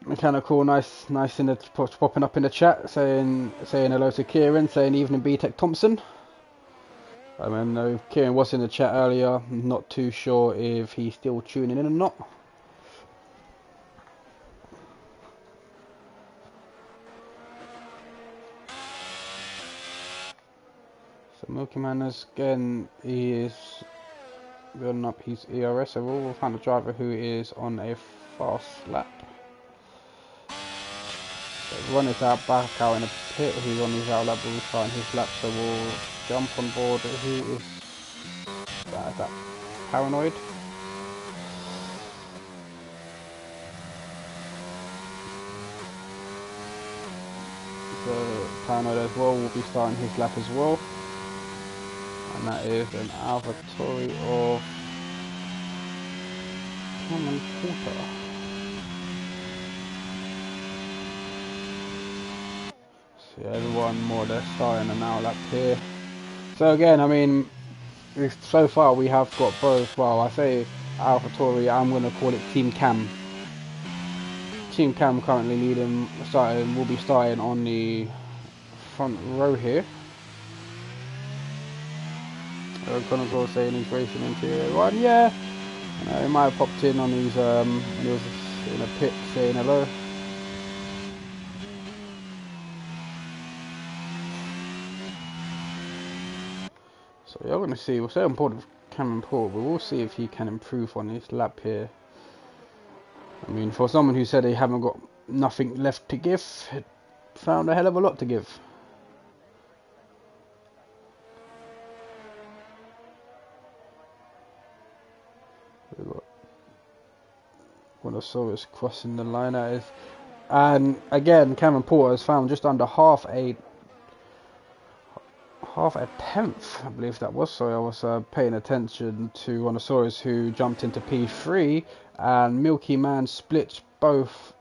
Mechanical, nice in the popping up in the chat, saying hello to Kieran, saying evening B-Tech Thompson. No, Kieran was in the chat earlier. I'm not too sure if he's still tuning in or not. So Milky Man is, again, he is building up his ERS. So we'll find a driver who is on a fast lap. So everyone is back out in a pit. He's on his out lap, we'll start his lap. So we'll jump on board. Who is that Paranoid? So Paranoid as well will be starting his lap as well. And that is an AlphaTauri of Cameron Porter. So everyone more or less starting an out lap here. So again, I mean, so far we have got both. Well, I say AlphaTauri, I'm going to call it Team Cam. Team Cam currently leading, will be starting on the front row here. Connor's saying he's racing into everyone. Yeah, he might have popped in on his when he was in a pit saying hello. So you're going to see, we'll stay on board with Cameron Paul, but we'll see if he can improve on his lap here. I mean, for someone who said they haven't got nothing left to give, it found a hell of a lot to give. We've got Monosaurus crossing the line, that is. And again, Cameron Porter has found just under half a tenth, I believe that was. So I was paying attention to Monosaurus, who jumped into P3, and Milky Man split both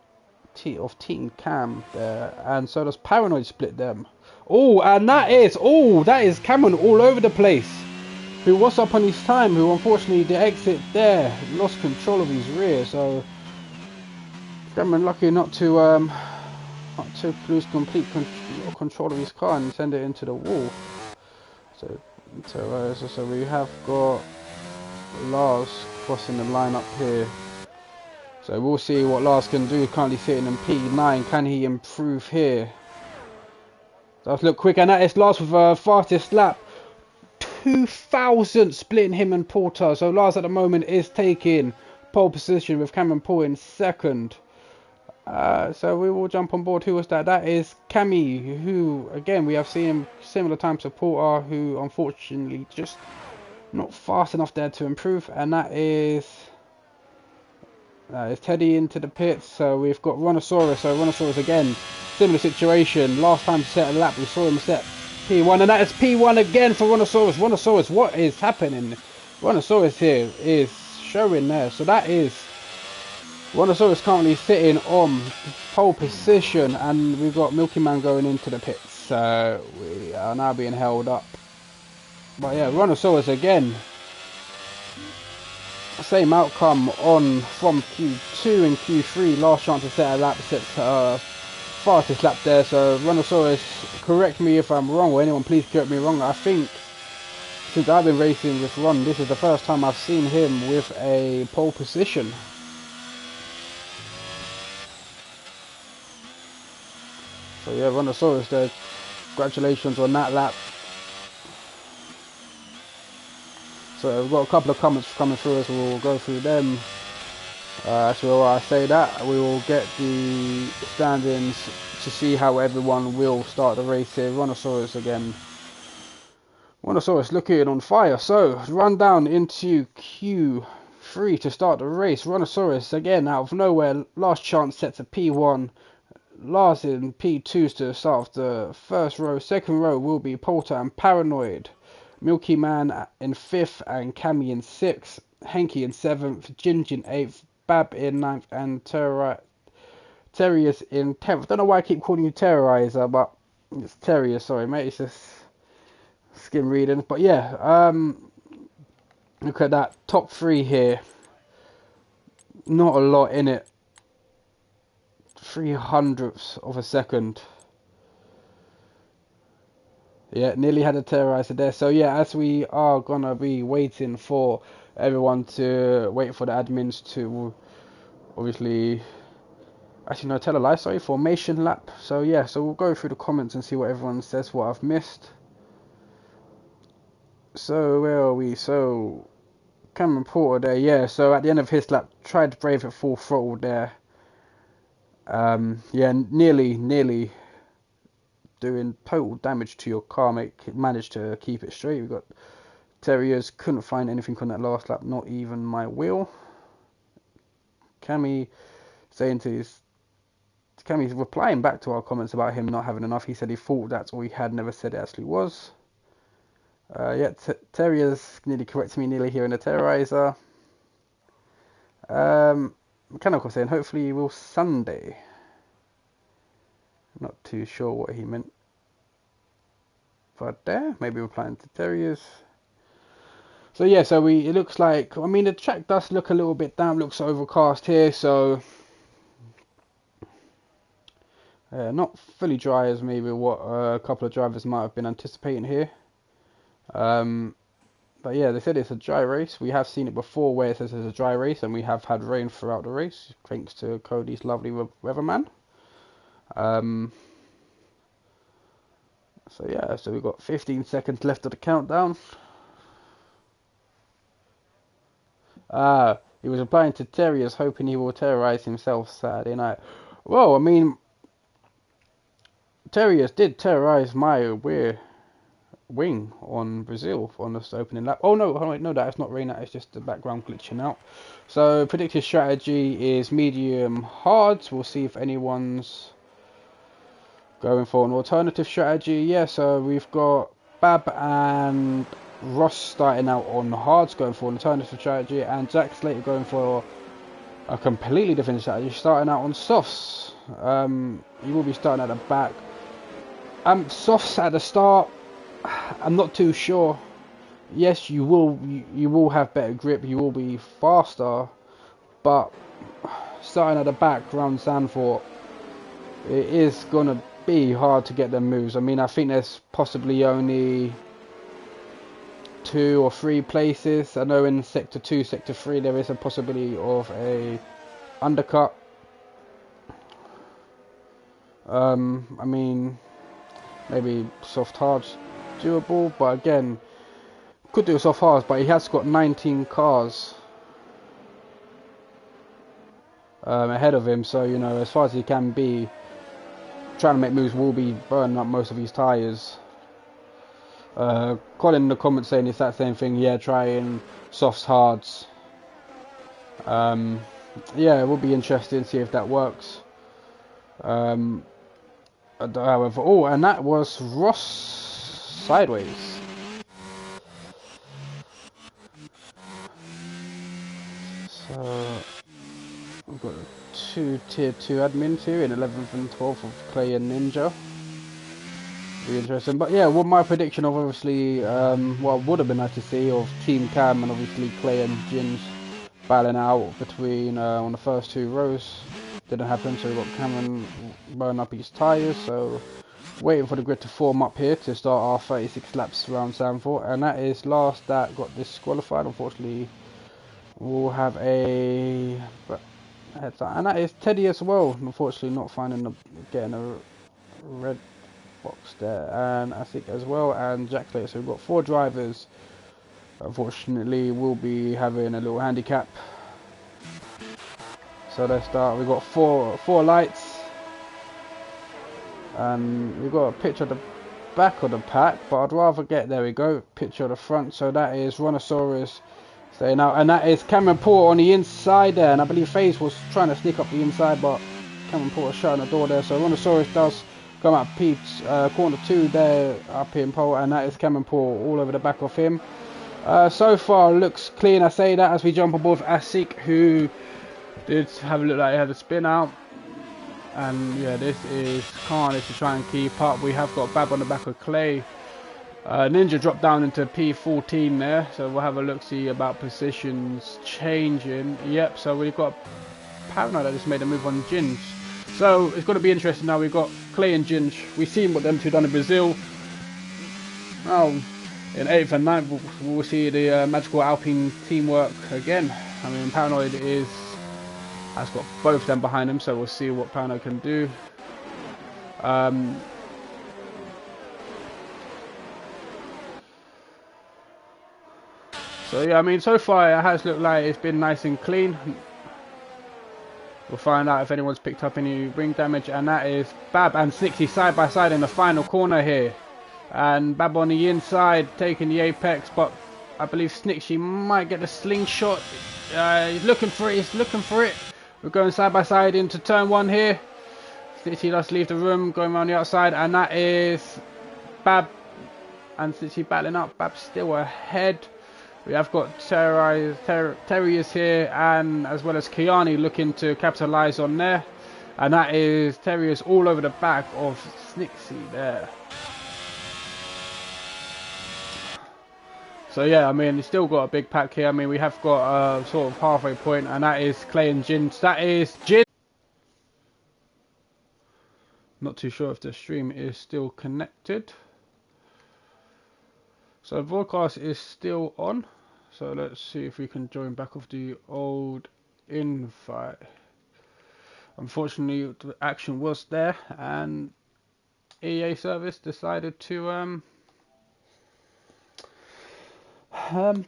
of Team Cam there, and so does Paranoid split them. Oh, and that is Cameron all over the place, who was up on his time, who unfortunately the exit there lost control of his rear. So Cameron lucky not to lose complete control of his car and send it into the wall. So we have got Lars crossing the line up here. So we'll see what Lars can do. Currently sitting in P9. Can he improve here? Does look quick, and that is Lars with the fastest lap. 2,000 splitting him and Porter. So Lars at the moment is taking pole position with Cameron Paul in second. So we will jump on board. Who was that? That is Cami, who again we have seen him similar time to Porter, who unfortunately just not fast enough there to improve. And that is Teddy into the pits. So we've got Rhinosaurus. So Rhinosaurus again, similar situation. Last time to set a lap, we saw him set P1, and that is P1 again for Rhinosaurus. Rhinosaurus, what is happening? Rhinosaurus here is showing there. So that is Rhinosaurus currently sitting on pole position, and we've got Milky Man going into the pits. So we are now being held up. But yeah, Rhinosaurus again. Same outcome on from Q2 and Q3. Last chance to set a lap, sets fastest lap there. So Rhinosaurus, correct me if I'm wrong, or anyone please correct me wrong. I think since I've been racing with Ron, this is the first time I've seen him with a pole position. So yeah, Rhinosaurus there, congratulations on that lap. So we've got a couple of comments coming through as we'll go through them. So I say that, we will get the standings to see how everyone will start the race here. Rhinosaurus again. Rhinosaurus looking on fire. So run down into Q3 to start the race. Rhinosaurus again out of nowhere. Last chance sets a P1. Lars in P2s to start off the first row. Second row will be Porter and Paranoid. Milky Man in 5th and Cammy in 6th. Henky in 7th. Ginge in 8th. Bab in 9th. And Terriers in 10th. I don't know why I keep calling you Terrorizer, but it's Terrier, sorry mate. It's just skim reading. But yeah, look at that. Top 3 here. Not a lot in it. 300ths of a second. Yeah, nearly had a terrorizer there. So yeah, as we are gonna be waiting for everyone to wait for the admins to obviously, actually no, tell a lie, sorry, formation lap. So yeah, so we'll go through the comments and see what everyone says, what I've missed. So where are we? So Cameron Porter there, yeah. So at the end of his lap, tried to brave it full throttle there. Yeah, nearly doing total damage to your car, mate. Managed to keep it straight. We got Terriers, couldn't find anything on that last lap, not even my wheel. Cammy saying to his Cammy's replying back to our comments about him not having enough. He said he thought that's all he had, never said it actually was. Yeah, Terriers nearly corrected me, nearly here in the Terrorizer. Mechanical saying hopefully he will Sunday. Not too sure what he meant. But there, maybe we're planning to Terriers. So yeah, so it looks like, I mean, the track does look a little bit down, looks overcast here, so not fully dry as maybe what a couple of drivers might have been anticipating here. But yeah, they said it's a dry race. We have seen it before where it says it's a dry race, and we have had rain throughout the race, thanks to Cody's lovely weatherman. So yeah, so we've got 15 seconds left of the countdown. He was applying to Terriers, hoping he will terrorize himself Saturday night. Well, I mean, Terriers did terrorize my rear wing on Brazil on this opening lap. Oh no, wait, no, that's not rain. That is just the background glitching out. So predicted strategy is medium hards. We'll see if anyone's going for an alternative strategy. Yeah, so we've got Bab and Ross starting out on hards, going for an alternative strategy, and Jack Slater going for a completely different strategy, starting out on softs. You will be starting at the back. Softs at the start, I'm not too sure. Yes, you will have better grip, you will be faster, but starting at the back around Zandvoort, it is gonna be hard to get them moves. I mean, I think there's possibly only 2 or 3 places. I know in sector 2, sector 3 there is a possibility of a undercut. I mean, maybe soft hards doable, but again, could do a soft hards, but he has got 19 cars ahead of him, so you know, as far as he can be, trying to make moves will be burning up most of his tyres. Colin in the comments saying it's that same thing. Yeah, trying softs hards. Yeah, it will be interesting to see if that works. However, oh, and that was Ross sideways. So we've got 2 tier 2 admins here in 11th and 12th of Clay and Ninja. Be interesting, but yeah, what my prediction of obviously what would have been nice to see of Team Cam and obviously Clay and Ginge battling out between on the first 2 rows didn't happen, so we got Cameron burning up his tyres, so waiting for the grid to form up here to start our 36 laps around Zandvoort, and that is last that got disqualified. Unfortunately, we'll have a and that is Teddy as well, unfortunately not finding getting a red box there, and I think as well, and Jack Slater. So we've got 4 drivers. Unfortunately, we'll be having a little handicap. So let's start. We've got four lights, and we've got a picture of the back of the pack, but I'd rather get, there we go, picture of the front. So that is Rhinoceros staying out, and that is Cameron Porter on the inside there, and I believe FaZe was trying to sneak up the inside, but Cameron Porter shutting the door there. So Rhinoceros does come out Pete's corner 2 there up in pole, and that is Cameron Porter all over the back of him. So far looks clean. I say that as we jump aboard Asik, who did have a look like he had a spin out, and yeah, this is carnage to try and keep up. We have got Bab on the back of Clay. Ninja dropped down into P14 there, so we'll have a look see about positions changing. Yep, so we've got Paranoid that just made a move on Ginge. So it's going to be interesting now. We've got Clay and Ginge. We've seen what them two done in Brazil. Now in 8th and 9th we'll see the magical Alpine teamwork again. I mean, Paranoid has got both of them behind him, so we'll see what Paranoid can do. So yeah, I mean, so far it has looked like it's been nice and clean. We'll find out if anyone's picked up any wing damage, and that is Bab and Snixie side by side in the final corner here. And Bab on the inside taking the apex, but I believe Snixie might get the slingshot. He's looking for it, he's looking for it. We're going side by side into turn 1 here. Snixie does leave the room, going around the outside, and that is Bab and Snixie battling up. Bab's still ahead. We have got Terriers here, and as well as Kiani looking to capitalise on there. And that is Terriers all over the back of Snixie there. So yeah, I mean, we've still got a big pack here. I mean, we have got a sort of halfway point, and that is Clay and Jin. That is Jin. Not too sure if the stream is still connected. So broadcast is still on. So let's see if we can join back off the old invite. Unfortunately, the action was there, and EA service decided to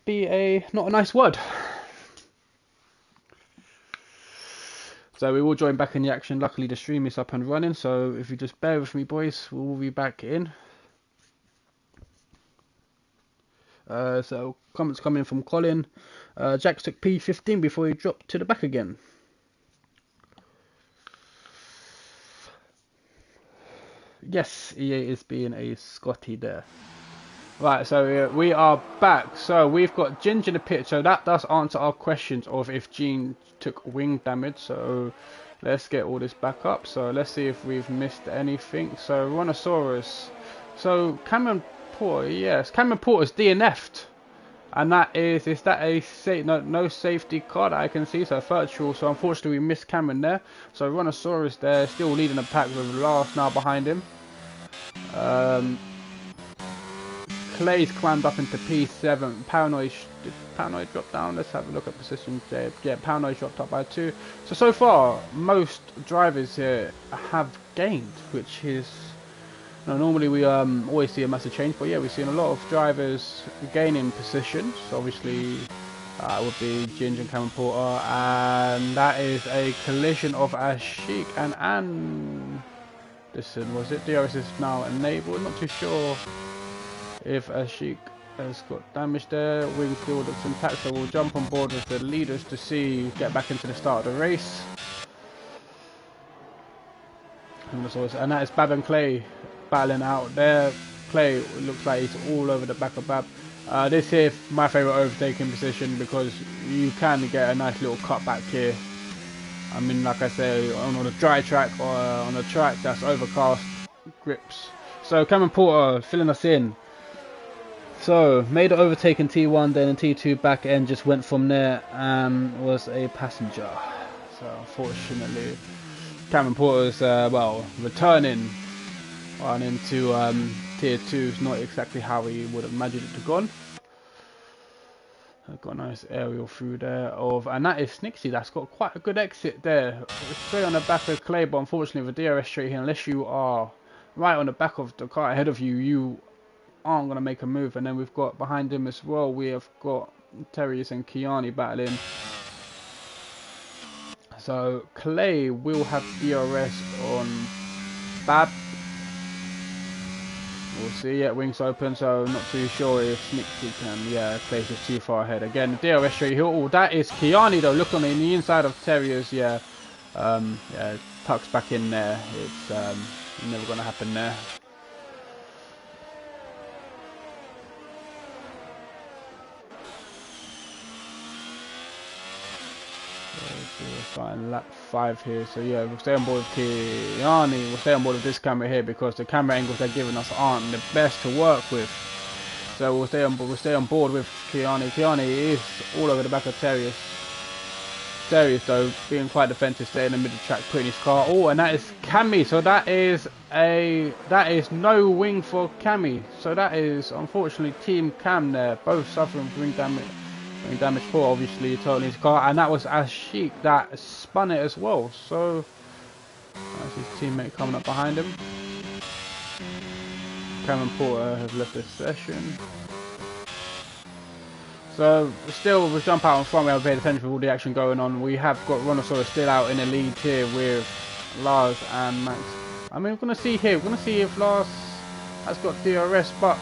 be not a nice word. So we will join back in the action. Luckily the stream is up and running, so if you just bear with me, boys, we'll be back in. So comments coming from Colin. Jack took P15 before he dropped to the back again. Yes, EA is being a Scotty there. Right, so we are back. So we've got Ginger in the pit, so that does answer our questions of if Jean took wing damage. So let's get all this back up. So let's see if we've missed anything. So Rhinoceros. So Cameron Porter, yes, Cameron Porter's DNF'd. And that is that a no safety card I can see, so virtual. So unfortunately we missed Cameron there. So Rhinoceros there, still leading the pack with Lars now behind him. Clay's climbed up into P7. Did Paranoid drop down? Let's have a look at positions there. Yeah, Paranoid dropped up by 2. So far, most drivers here have gained, which is... normally we always see a massive change, but yeah, we've seen a lot of drivers gaining positions. Obviously, it would be Ginger and Cameron Porter, and that is a collision of Ashik and Anderson, was it? DRS is now enabled. Not too sure if Ashik has got damage there. Wing still looks intact, so we'll jump on board with the leaders to get back into the start of the race. And that is Bab and Clay battling out there. Clay looks like he's all over the back of Bab. This here my favourite overtaking position because you can get a nice little cutback here. I mean, like I say, on a dry track or on a track that's overcast grips. So Cameron Porter filling us in. So made an overtake in T1, then in T2 back end, just went from there and was a passenger. So unfortunately, Cameron Porter's returning on into tier 2 is not exactly how he would have imagined it to gone. I've got a nice aerial through there and that is Snixie. That's got quite a good exit there. Straight on the back of Clay, but unfortunately with DRS straight here, unless you are right on the back of the car ahead of you, you aren't going to make a move. And then we've got behind him as well, we have got Terriers and Kiani battling. So Clay will have DRS on Bab. We'll see. Yeah, wings open, so not too sure if Snixie can. Yeah, Clay's just too far ahead. Again, the DRS straight here. Oh, that is Kiani though. Look on the inside of Terriers. Yeah, yeah, tucks back in there. It's never going to happen there. Starting lap 5 here, so yeah, we'll stay on board with Kiani. We'll stay on board with this camera here because the camera angles they're giving us aren't the best to work with. So we'll stay on board with Kiani. Kiani is all over the back of Terriers. Terriers though being quite defensive, staying in the middle track, putting his car. Oh, and that is Cami. So that is no wing for Cami. So that is unfortunately Team Cam there, both suffering from wing damage. Damage for obviously totaling his car, and that was Ashik that spun it as well. So that's his teammate coming up behind him. Cameron Porter has left the session. So still, we'll jump out in front. We haven't paid attention to all the action going on. We have got Rhinoceros still out in the lead here with Lars and Max. I mean, we're gonna see here. We're gonna see if Lars has got DRS, but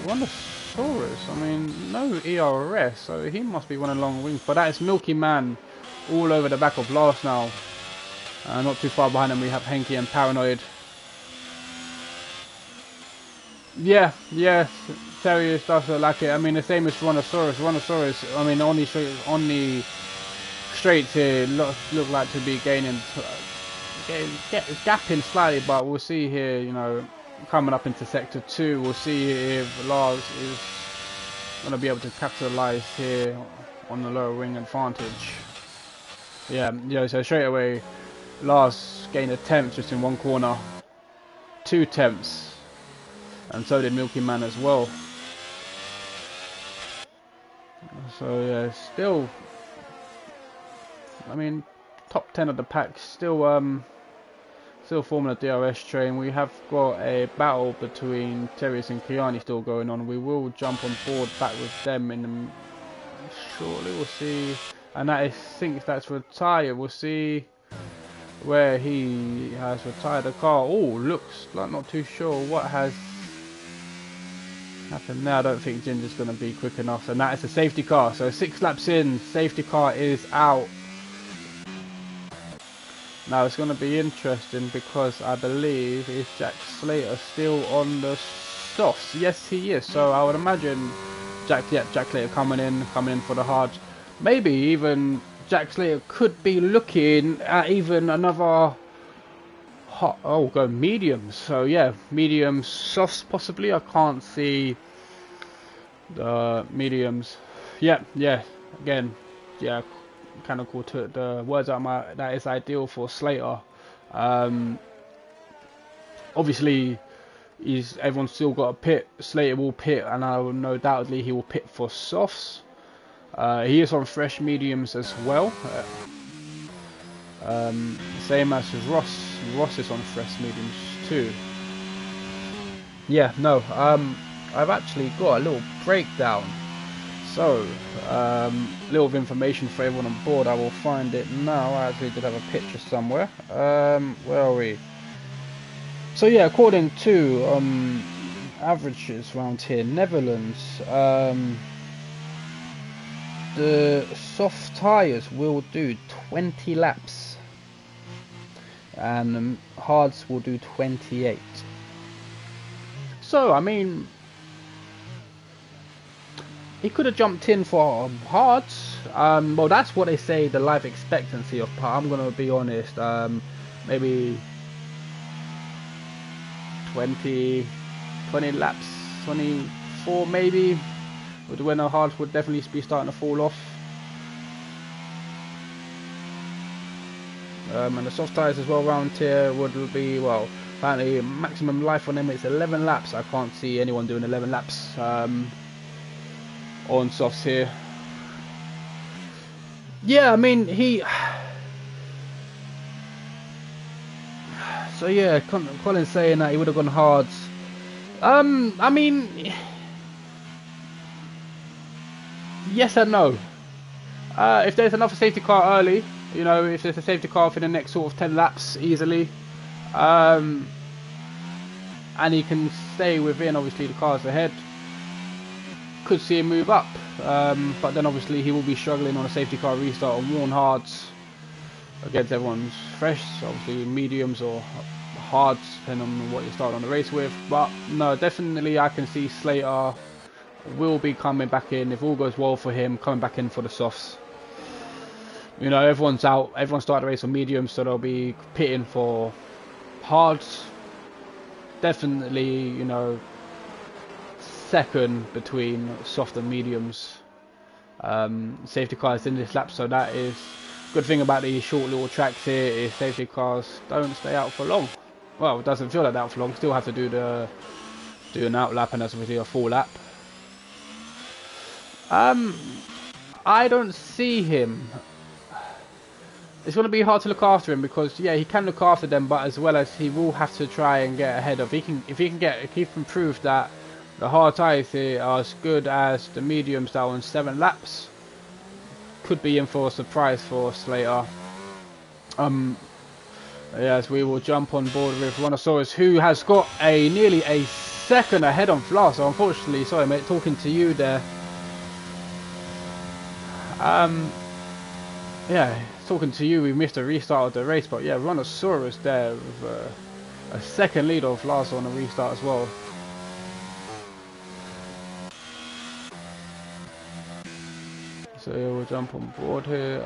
Rhinoceros, I mean, no ERS, so he must be running long wings. But that is Milky Man all over the back of Lars now. Not too far behind him, we have Henky and Paranoid. Yeah, Terriers does look like it. I mean, the same as Rhinoceros. Rhinoceros, I mean, on the straights here, look like to be gaining, gapping slightly, but we'll see here, you know, coming up into sector 2, we'll see if Lars is going to be able to capitalize here on the lower wing advantage. Yeah, so straight away, Lars gained a tenth just in one corner, 2 tenths. And so did Milky Man as well. So yeah, still, I mean, top 10 of the pack, still forming a DRS train. We have got a battle between Terrius and Kiani still going on. We will jump on board back with them in the, shortly. We'll see, and that is, I think that's retired. We'll see where he has retired the car. Oh, looks like not too sure what has happened now. I don't think Ginger's going to be quick enough, and that is a safety car. So 6 laps in, safety car is out. Now it's going to be interesting because I believe is Jack Slater still on the softs. Yes, he is. So I would imagine Jack Slater coming in for the hards. Maybe even Jack Slater could be looking at even another hot, go mediums. So yeah, mediums, softs possibly. I can't see the mediums. Yeah. Again, yeah. Kind of cool to the words out of my, that is ideal for Slater. Obviously, everyone's still got a pit. Slater will pit, and I will no doubtedly he will pit for softs. He is on fresh mediums as well. Same as Ross. Ross is on fresh mediums too. Yeah, no. I've actually got a little breakdown. So, little information for everyone on board. I will find it now. I actually did have a picture somewhere. Where are we? So yeah, according to averages around here, Netherlands, the soft tyres will do 20 laps, and the hards will do 28. So I mean, he could have jumped in for hards. Well, that's what they say the life expectancy of part. I'm gonna be honest. Maybe 20 laps, 24 maybe. When the hards would definitely be starting to fall off. And the soft tyres as well around here would be, well, apparently maximum life on them is 11 laps. I can't see anyone doing 11 laps. On softs here. Yeah, I mean, so yeah, Colin's saying that he would have gone hards. I mean, yes and no. If there's another safety car early, you know, if there's a safety car for the next sort of 10 laps easily, and he can stay within, obviously, the cars ahead, could see him move up, but then obviously he will be struggling on a safety car restart on worn hards against everyone's fresh, obviously mediums or hards depending on what you start on the race with. But no, definitely I can see Slater will be coming back in, if all goes well for him, coming back in for the softs. You know, everyone's out, everyone started the race on mediums, so they'll be pitting for hards. Definitely, you know, second between soft and mediums. Safety cars in this lap, so that is good thing about these short little tracks here is safety cars don't stay out for long. Well, it doesn't feel like that for long. Still have to do an out lap, and that's obviously a full lap. I don't see him. It's going to be hard to look after him because yeah, he can look after them, but as well as he will have to try and get ahead of. If he can prove that The hard tyres here are as good as the mediums that are on 7 laps. Could be in for a surprise for Slater. Yes, we will jump on board with Rhinoceros, who has got nearly a second ahead on Flash. So unfortunately, sorry mate, talking to you there. Yeah, talking to you, we missed a restart of the race, but yeah, Rhinoceros there with a second lead of Lars on the restart as well. So yeah, we'll jump on board here.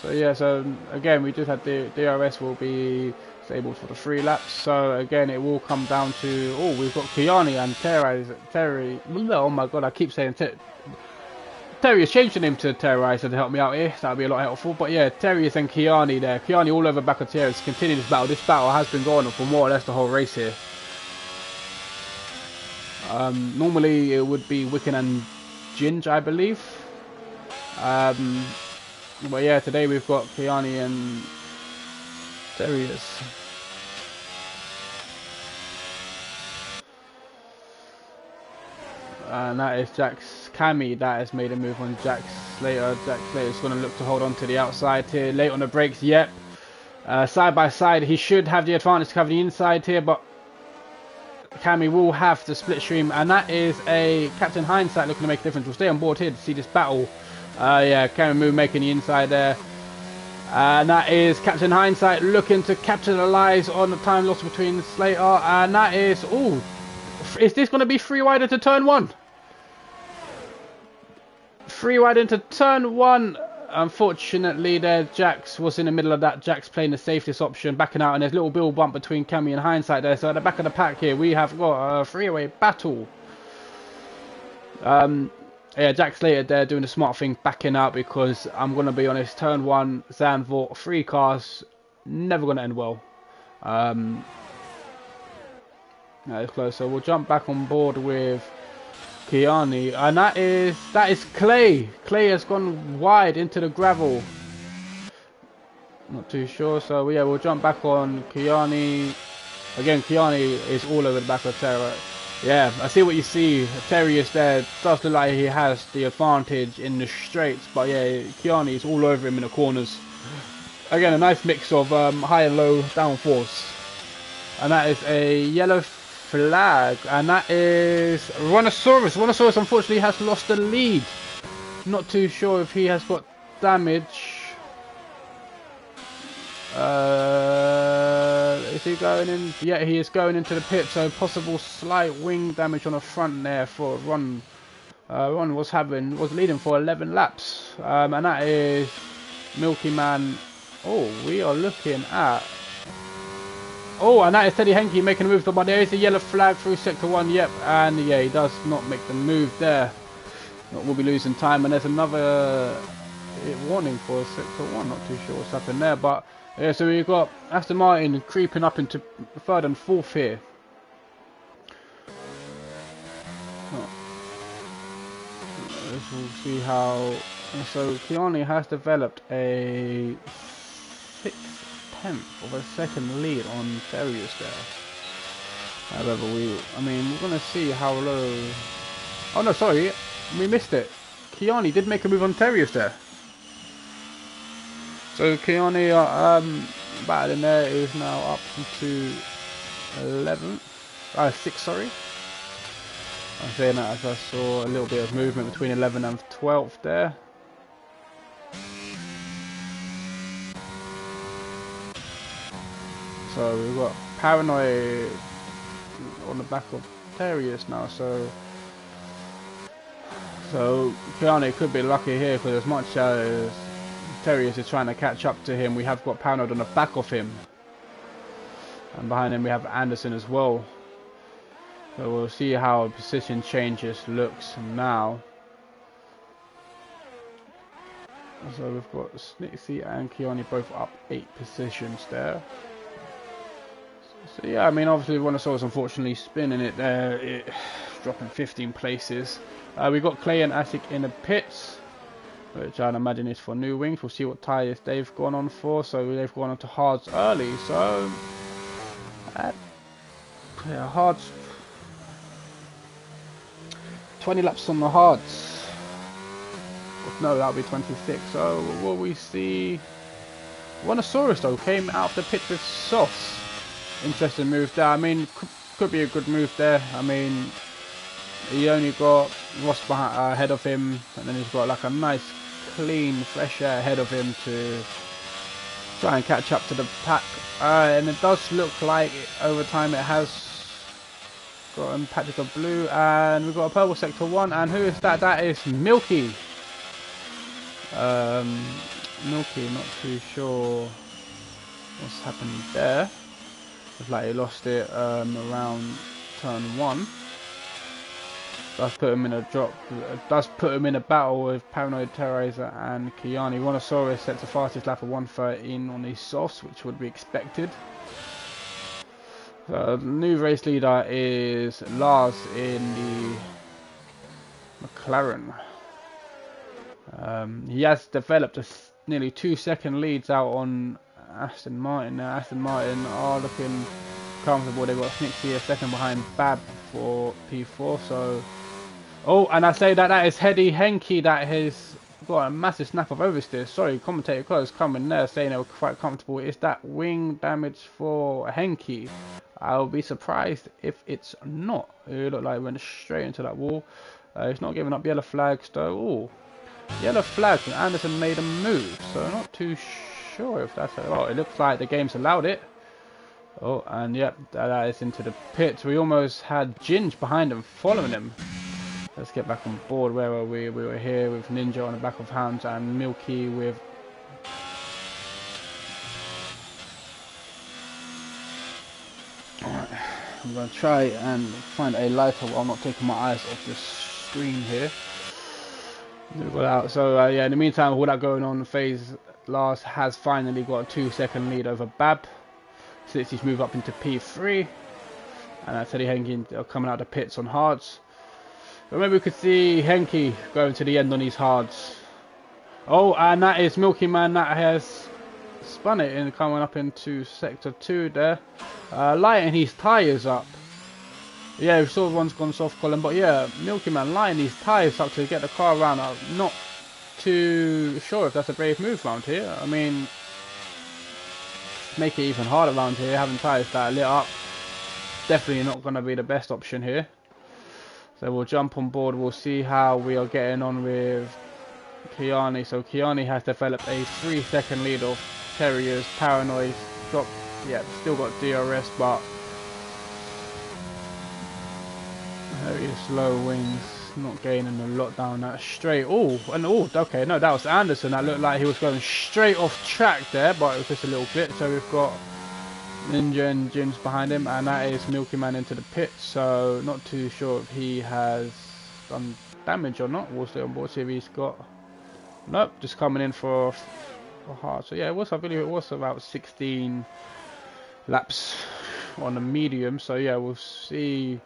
So yeah, so again, we just had the DRS will be disabled for the 3 laps. So again, it will come down to, oh, we've got Kiani and Terry. Oh my god, I keep saying Terry has changed the name to Terrorizer to help me out here. That would be a lot helpful. But yeah, Terrius and Kiani there. Kiani all over back of Terrius. Continue this battle. This battle has been going on for more or less the whole race here. Normally it would be Wiccan and Ginge, I believe. But yeah, today we've got Kiani and Terrius. And that is Jack's Cammy that has made a move on Jack Slater. Jack Slater's going to look to hold on to the outside here. Late on the brakes, yep. Side by side, he should have the advantage to cover the inside here, but Cammy will have the split stream. And that is a Captain Hindsight looking to make a difference. We'll stay on board here to see this battle. Yeah, Cammy Moo making the inside there. And that is Captain Hindsight looking to capitalize on the time loss between Slater. And that is, ooh. Is this going to be 3 wide into turn 1? 3 wide into turn 1. Unfortunately, there Jax was in the middle of that. Jax playing the safest option, backing out, and there's a little bill bump between Cammy and Hindsight there. So at the back of the pack here, we have got a 3-way battle. Yeah, Jack Slater there doing the smart thing, backing out, because I'm going to be honest, turn 1, Zandvoort, 3 cars, never going to end well. That is close, so we'll jump back on board with Kiani, and that is Clay. Clay has gone wide into the gravel. Not too sure, so yeah, we'll jump back on Kiani. Again, Kiani is all over the back of Terra. Yeah, I see what you see. Terry is there. Does look like he has the advantage in the straights, but yeah, Kiani is all over him in the corners. Again, a nice mix of high and low downforce. And that is a yellow flag, and that is Rhinoceros. Rhinoceros unfortunately has lost the lead. Not too sure if he has got damage. Is he going in? Yeah, he is going into the pit, so possible slight wing damage on the front there for Ron. Ron was leading for 11 laps, and that is Milky Man. Oh, we are looking at. Oh, and that is Teddy Henke making a move, but there is a yellow flag through sector 1, yep, and yeah, he does not make the move there. We'll be losing time, and there's another warning for sector 1, not too sure what's happened there, but yeah, so we've got Aston Martin creeping up into 3rd and 4th here. We'll see how, so Kiani has developed a 6/10 of a second lead on Darius there. However, we're going to see how low. Oh no, sorry, we missed it. Kiani did make a move on Darius there. So Kiani, battling there, is now up to 11th. 6th, sorry. I'm saying that as I saw a little bit of movement between 11th and 12th there. So we've got Paranoid on the back of Darius now, so Kiani could be lucky here, because as much as Darius is trying to catch up to him, we have got Paranoid on the back of him, and behind him we have Anderson as well. So we'll see how position changes looks now. So we've got Snitsy and Kiani both up 8 positions there. So yeah, I mean, obviously Rhinoceros unfortunately spinning it there, dropping 15 places. We've got Clay and Asic in the pits, which I'd imagine is for new wings. We'll see what tyres they've gone on for. So they've gone on to hards early. So yeah, hards. 20 laps on the hards. No, that'll be 26. So what we see, Wanosaurus though came out of the pit with softs. Interesting move there. I mean, could be a good move there. I mean, he only got Ross behind, ahead of him, and then he's got like a nice, clean, fresh air ahead of him to try and catch up to the pack. And it does look like over time it has got patches of blue, and we've got a purple sector 1. And who is that? That is Milky. Milky, not too sure what's happened there. Looks like he lost it around turn 1. Does put him in a drop. Does put him in a battle with Paranoid Terrorizer and Kiani. Wanosaurus sets the fastest lap of 1:13 on these softs, which would be expected. The new race leader is Lars in the McLaren. He has developed nearly 2-second leads out on Aston Martin. Now Aston Martin are looking comfortable. They've got Snixie a second behind Bab for P4. So, oh, and I say that is Hedy Henke that has got a massive snap of oversteer. Sorry, commentator close coming there saying they were quite comfortable. Is that wing damage for Henke? I'll be surprised if it's not. It looked like it went straight into that wall. It's not giving up yellow flags though. Ooh. Yellow flag, and Anderson made a move, so not too sure if that's oh, it looks like the game's allowed it. Oh, and yep, that is into the pit. We almost had Ginge behind him, following him. Let's get back on board. Where were we? We were here with Ninja on the back of Hounds and Milky with alright, I'm gonna try and find a lighter while I'm not taking my eyes off the screen here. So yeah, in the meantime, with all that going on, FaZe Lars has finally got a 2-second lead over Bab. Since he's moved up into P3, and Hedy Henke coming out of the pits on hards. But maybe we could see Henke going to the end on these hards. Oh, and that is Milky Man that has spun it and coming up into sector 2 there, lighting his tyres up. Yeah, we saw one's gone soft column, but yeah, Milky Man lining these tyres up to get the car around. I'm not too sure if that's a brave move around here. I mean, make it even harder around here, having tyres that are lit up. Definitely not going to be the best option here. So we'll jump on board, we'll see how we are getting on with Kiani. So Kiani has developed a 3-second lead of Terriers, Paranoid, dropped, yeah, still got DRS, but very slow wings, not gaining a lot down that straight. Oh, and oh, okay, no, that was Anderson. That looked like he was going straight off track there, but it was just a little glitch. So we've got Ninja and Jins behind him, and that is Milky Man into the pit. So not too sure if he has done damage or not. We'll stay on board, see if he's got. Nope, just coming in for hard. So yeah, I believe it was about 16 laps on the medium. So yeah, we'll see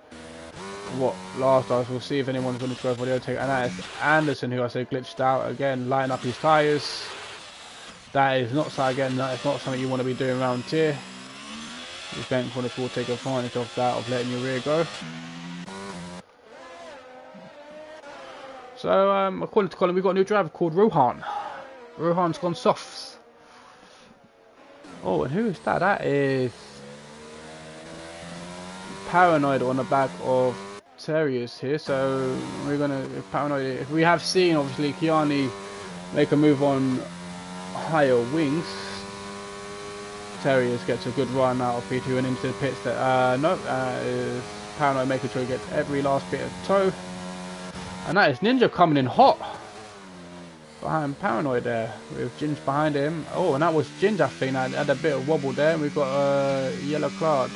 what Lars does. We'll see if anyone's going to go for the overtake, and that is Anderson, who I said glitched out again, lighting up his tyres. That is not so again. That is not something you want to be doing around here. The bank corners will take advantage of that, of letting your rear go. So according to Colin, we've got a new driver called Rohan. Rohan's gone softs. Oh, and who is that? That is Paranoid on the back of Terriers here. So we're gonna Paranoid. If we have seen obviously Kiani make a move on higher wings, Terriers gets a good run out of P2 and into the pits. That is Paranoid making sure he gets every last bit of tow, and that is Ninja coming in hot behind Paranoid there with Ginge behind him. Oh, and that was Ginge, I think, that had a bit of wobble there. And we've got a yellow card.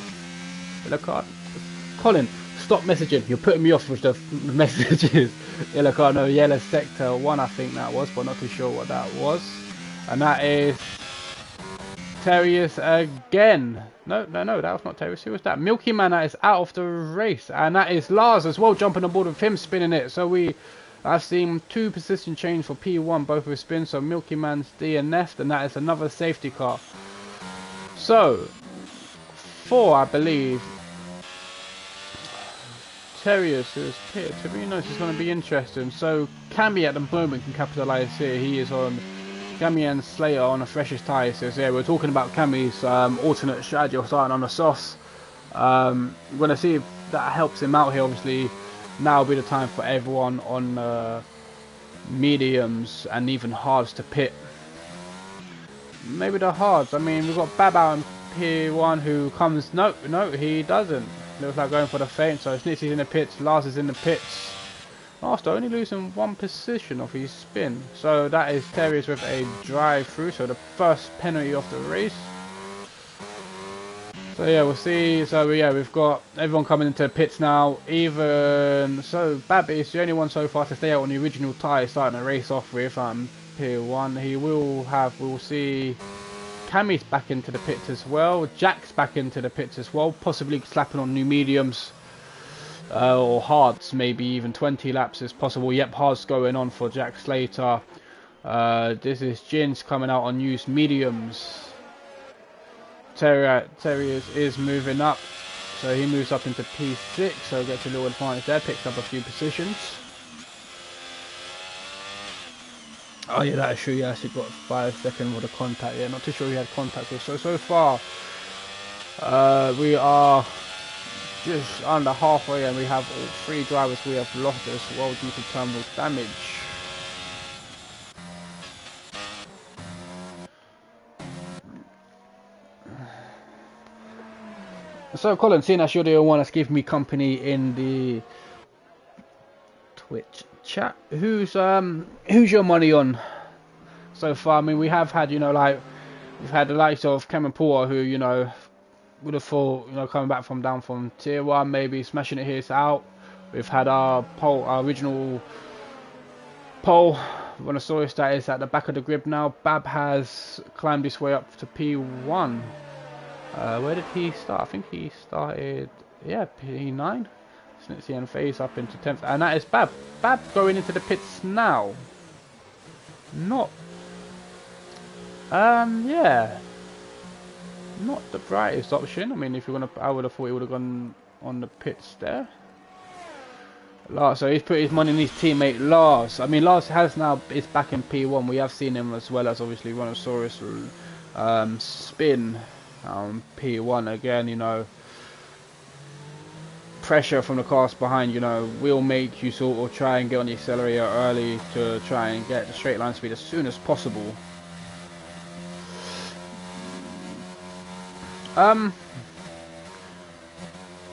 Yellow card. Colin, stop messaging. You're putting me off with the messages. Yellow card, no, yellow sector 1, I think that was, but not too sure what that was. And that is Terrius again. No, that was not Terrius. Who was that? Milky Man that is out of the race. And that is Lars as well, jumping on board with him, spinning it. So I've seen 2 position change for P1, both with spin. So Milky Man's DNF'd, and that is another safety car. So 4, I believe. Terriers who is pitted. To be honest, it's going to be interesting. So Cammy at the moment can capitalise here. He is on Cammy and Slater on the freshest tyres. So yeah, we're talking about Cammy's alternate strategy of starting on the softs. We're going to see if that helps him out here. Obviously, now will be the time for everyone on mediums and even hards to pit. Maybe the hards. I mean, we've got Bab out in P1 who comes. No, he doesn't. Looks like going for the feint. So Snitzy's in the pits. Lars is in the pits. Lars only losing one position of his spin. So that is Terriers with a drive through. So the first penalty of the race. So yeah, we'll see. So yeah, we've got everyone coming into the pits now. Even so, Bab is the only one so far to stay out on the original tyre, starting the race off with P1. He will have. We'll see. Cammy's back into the pits as well. Jack's back into the pits as well. Possibly slapping on new mediums or hards. Maybe even 20 laps is possible. Yep, hards going on for Jack Slater. This is Jins coming out on used mediums. Terriers is moving up, so he moves up into P6, so gets a little advantage there, picks up a few positions. Oh yeah, that is true, yeah, actually got 5 seconds with a contact, yeah, not too sure he had contact with. So far, we are just under halfway and we have all 3 drivers we have lost as well due to terminal damage. So Colin, seeing as you're the one that's giving me company in the Twitch chat, who's your money on so far? I mean, we have had, you know, like we've had the likes of Cameron Porter, who, you know, would have thought, you know, coming back from down from tier 1, maybe smashing it here, it's out. We've had our original pole Rhinoceros that is at the back of the grid now. Bab has climbed his way up to P1. Where did he start? I think he started, yeah, P9. Snitsy and Phase up into 10th. And that is Bab. Bab going into the pits now. Not, yeah. Not the brightest option. I mean, if you're going to, I would have thought he would have gone on the pits there. Lars, so he's put his money in his teammate Lars. I mean, Lars is back in P1. We have seen him as well as obviously Rhinoceros spin. P1 again, you know, pressure from the cars behind, you know, will make you sort of try and get on the accelerator early to try and get the straight line speed as soon as possible. I'm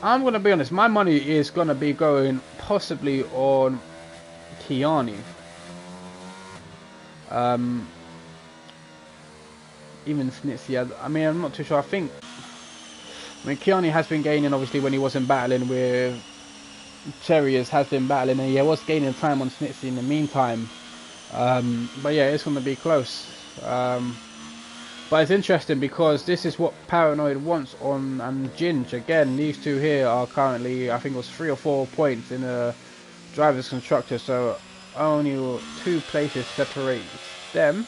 gonna be honest, my money is gonna be going possibly on Kiani. Even Snitsy, I mean, I'm not too sure. I mean, Kiani has been gaining, obviously, when he wasn't battling with Terriers, has been battling, and he was gaining time on Snitsy in the meantime. But yeah, it's going to be close. But it's interesting because this is what Paranoid wants on and Ginge. Again, these two here are currently, I think it was 3 or 4 points in a driver's constructor, so only 2 places separate them.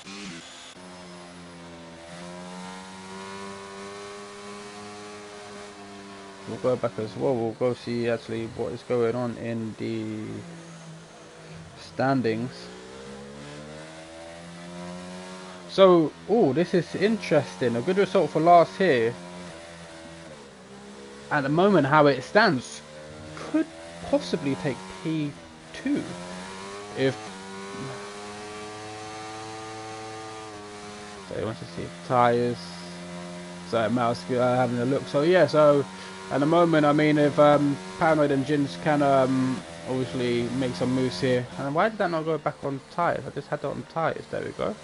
We'll go back as well. We'll go see actually what is going on in the standings. So, oh, this is interesting. A good result for Lars here. At the moment, how it stands, could possibly take P2 if. So he wants to see tires. So mouse having a look. So yeah, so. At the moment, I mean, if Paranoid and Jins can obviously make some moves here. And why did that not go back on tyres? I just had that on tyres. There we go.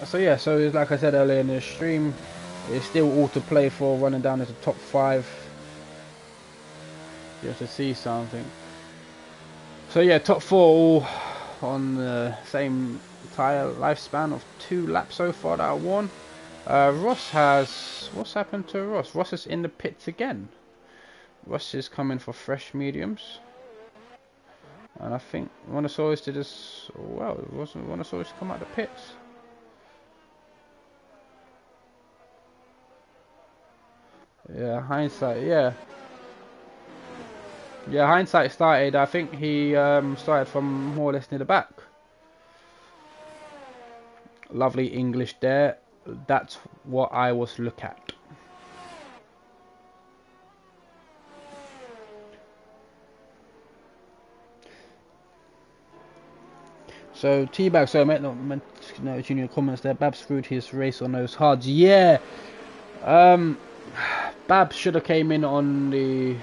So yeah, so like I said earlier in the stream, it's still all to play for, running down as a top 5. You have to see something. So yeah, top 4 all on the same tyre lifespan of 2 laps so far that I won. Ross has... What's happened to Ross? Ross is in the pits again. Ross is coming for fresh mediums. And I think Rhinoceros did this... Well, it wasn't Rhinoceros come out the pits. Yeah, hindsight, yeah. Yeah, hindsight started. I think he started from more or less near the back. Lovely English there. That's what I was look at. So Teabag, so I no junior comments there. Babs screwed his race on those hards. Yeah, Babs should have came in on the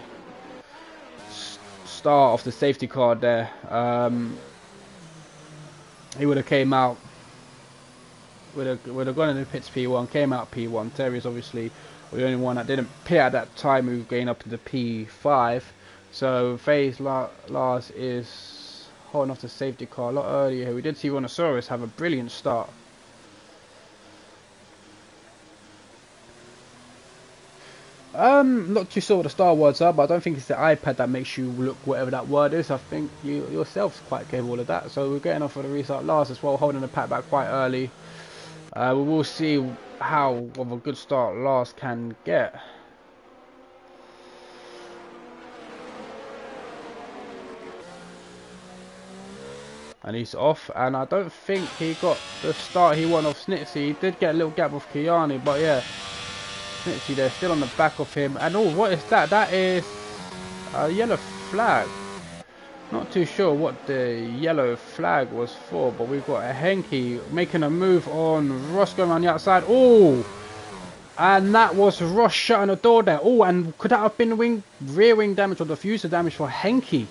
start of the safety car there. He would have came out. Would have gone in the pits P1, came out P1. Terry's obviously the only one that didn't pit at that time, who gained up to the P5. So FaZe Lars is holding off the safety car a lot earlier. We did see Rhinoceros have a brilliant start. Not too sure what the star words are, but I don't think it's the iPad that makes you look whatever that word is. I think you yourself's quite capable of that. So we're getting off for the restart. Lars as well, holding the pack back quite early. We will see how of a good start Lars can get. And he's off, and I don't think he got the start he wanted off Snitsy. He did get a little gap with Kiani, but yeah, Snitsy there still on the back of him. And oh, what is that? That is a yellow flag. Not too sure what the yellow flag was for, but we've got a Henke making a move on Ross going around the outside. Oh, and that was Ross shutting the door there. Oh, and could that have been rear wing damage or diffuser damage for Henke?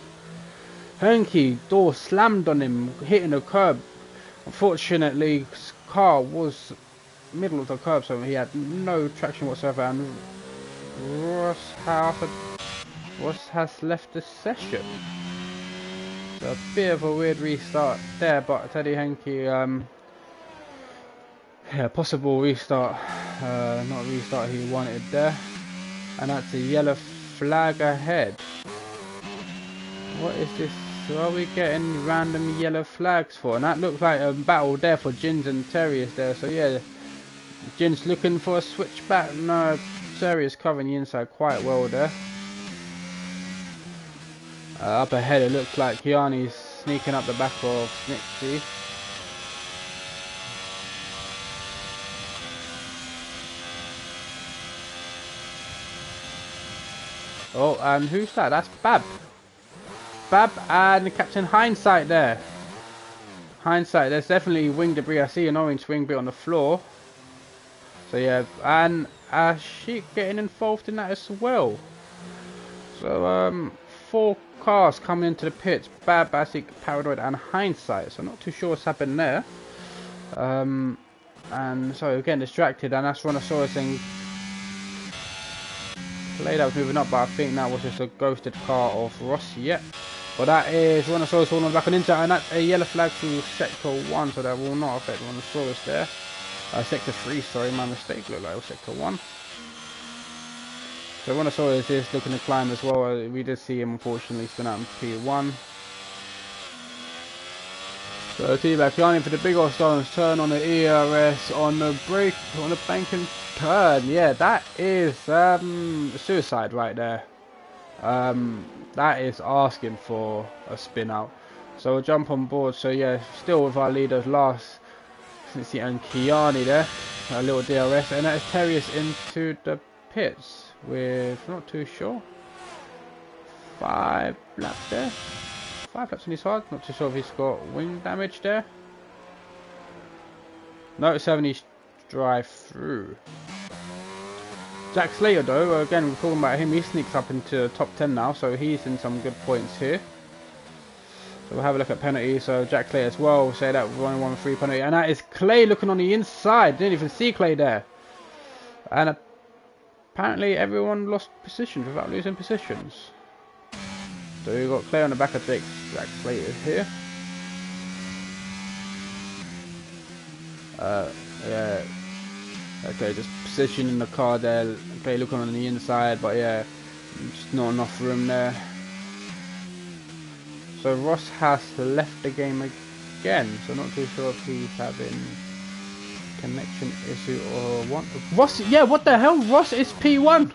Henke, door slammed on him, hitting the curb. Unfortunately, his car was middle of the curb, so he had no traction whatsoever. And Ross has left the session. So a bit of a weird restart there, but Teddy Henke, yeah, possible restart, not restart he wanted there. And that's a yellow flag ahead. What is this? What are we getting random yellow flags for? And that looks like a battle there for Jins and Terrius there. So yeah, Jins looking for a switch back. No, Terrius covering the inside quite well there. Up ahead it looks like Kiani's sneaking up the back of Snitsy. Oh, and who's that? That's Bab. Bab and Captain Hindsight there. Hindsight, there's definitely wing debris. I see an orange wing bit on the floor. So yeah, and Sheik getting involved in that as well. So 4 cars coming into the pits. Bab, Basic, Paranoid and Hindsight. So not too sure what's happened there. And so we're getting distracted, and that's Rhinoceros and Clay that was moving up, but I think that was just a ghosted car of Ross. Yep. But that is Rhinoceros all on the back on inside, and that's a yellow flag to sector 1, so that will not affect Rhinoceros there. Sector 3, sorry, my mistake, looked like it was sector 1. So Rhinoceros is looking to climb as well. We did see him unfortunately spin out in P1. So T-Back Kiani for the big old stones, turn on the ERS on the brake, on the bank and turn. Yeah, that is suicide right there. That is asking for a spin out. So we'll jump on board. So yeah, still with our leaders Lars, Snitsy and Kiani there. A little DRS, and that is Terrius into the pits with, not too sure, 5 laps there. 5 laps on his hard. Not too sure if he's got wing damage there. No, 70 drive through. Jack Slater though, again we're talking about him, he sneaks up into top 10 now, so he's in some good points here. So we'll have a look at penalty. So Jack Clay as well, we'll say that 1-1-3 penalty, and that is Clay looking on the inside. Didn't even see Clay there. And apparently everyone lost positions without losing positions. So we've got Clay on the back of Jack Clay here. Yeah. Okay, just positioning the car there. Clay looking on the inside, but yeah, just not enough room there. So Ross has left the game again, so not too sure if he's having connection issue or what. Ross, yeah, what the hell? Ross is P1.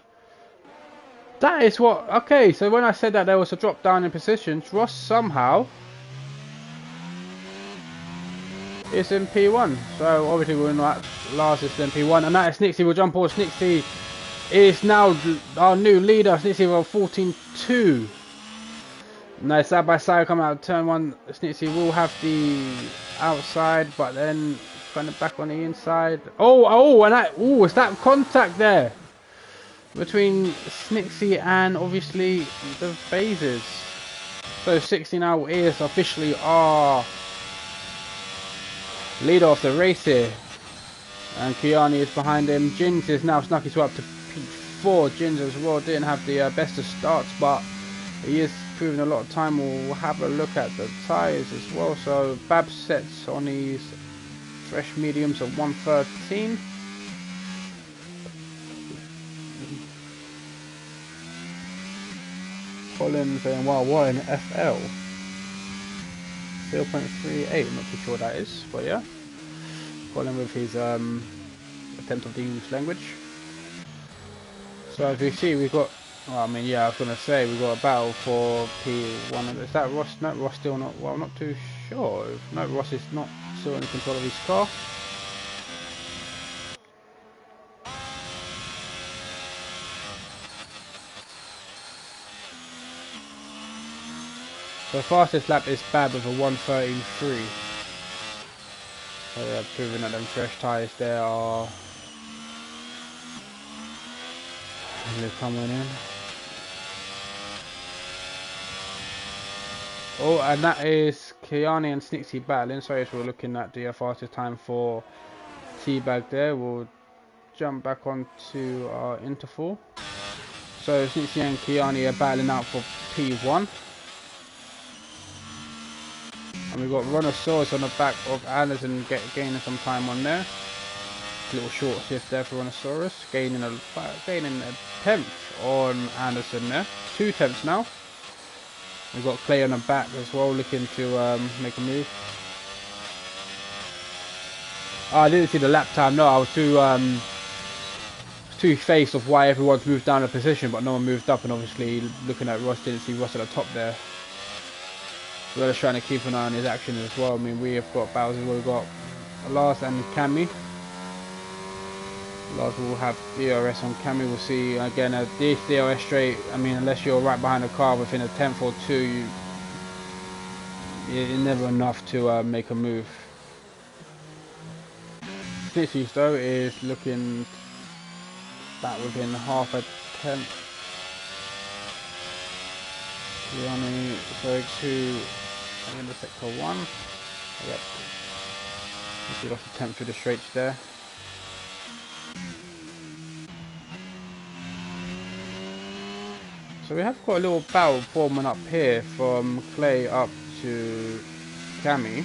That is what... Okay, so when I said that there was a drop down in positions, Ross somehow is in P1. So obviously we're not... Lars is in P1. And that is Snixie will jump on. Snixie is now our new leader. Snixie will 14-2. Nice side by side coming out of turn 1. Snitsy will have the outside, but then kind of back on the inside. And that, is that contact there between Snitsy and obviously the phases. So 60 now is officially our leader of the race here, and Kiani is behind him. Jins is now snuck his way up to P4. Jins as well didn't have the best of starts, but he is proving a lot of time. We'll have a look at the tyres as well. So Bab sets on his fresh mediums of 113. Colin saying, wow, what an FL. 0.38, not too sure what that is, but yeah. Colin with his attempt of the English language. So as we see, we've got, well, I mean, yeah, I was going to say, we've got a battle for P1. Is that Ross? No, Ross still not, well, I'm not too sure. No, Ross is not still in control of his car. So fastest lap is Bab with a 1:13.3. So yeah, proving that them fresh tyres there are really coming in. Oh, and that is Kiani and Snixie battling. Sorry, so we're looking at the fastest time for Teabag there. We'll jump back onto our interval. So Snixie and Kiani are battling out for P1. And we've got Rhinoceros on the back of Anderson gaining some time on there. A little short shift there for Rhinoceros, gaining a tenth on Anderson there. 2 tenths now. We've got Clay on the back as well, looking to make a move. Oh, I didn't see the lap time. No, I was too faced of why everyone's moved down a position, but no one moved up. And obviously, looking at Ross, didn't see Ross at the top there. We're just trying to keep an eye on his action as well. I mean, we have got Bowser, we've got Lars and Cammy. Lars will have DRS on Cammy. We'll see again at this DRS straight. I mean, unless you're right behind the car within a tenth or two, you're never enough to make a move. Snitchy though is looking back within half a tenth. Gianni, so 2 in the sector 1. Yep. We lost a tenth through the straights there. So we have got a little battle forming up here from Clay up to Cammy.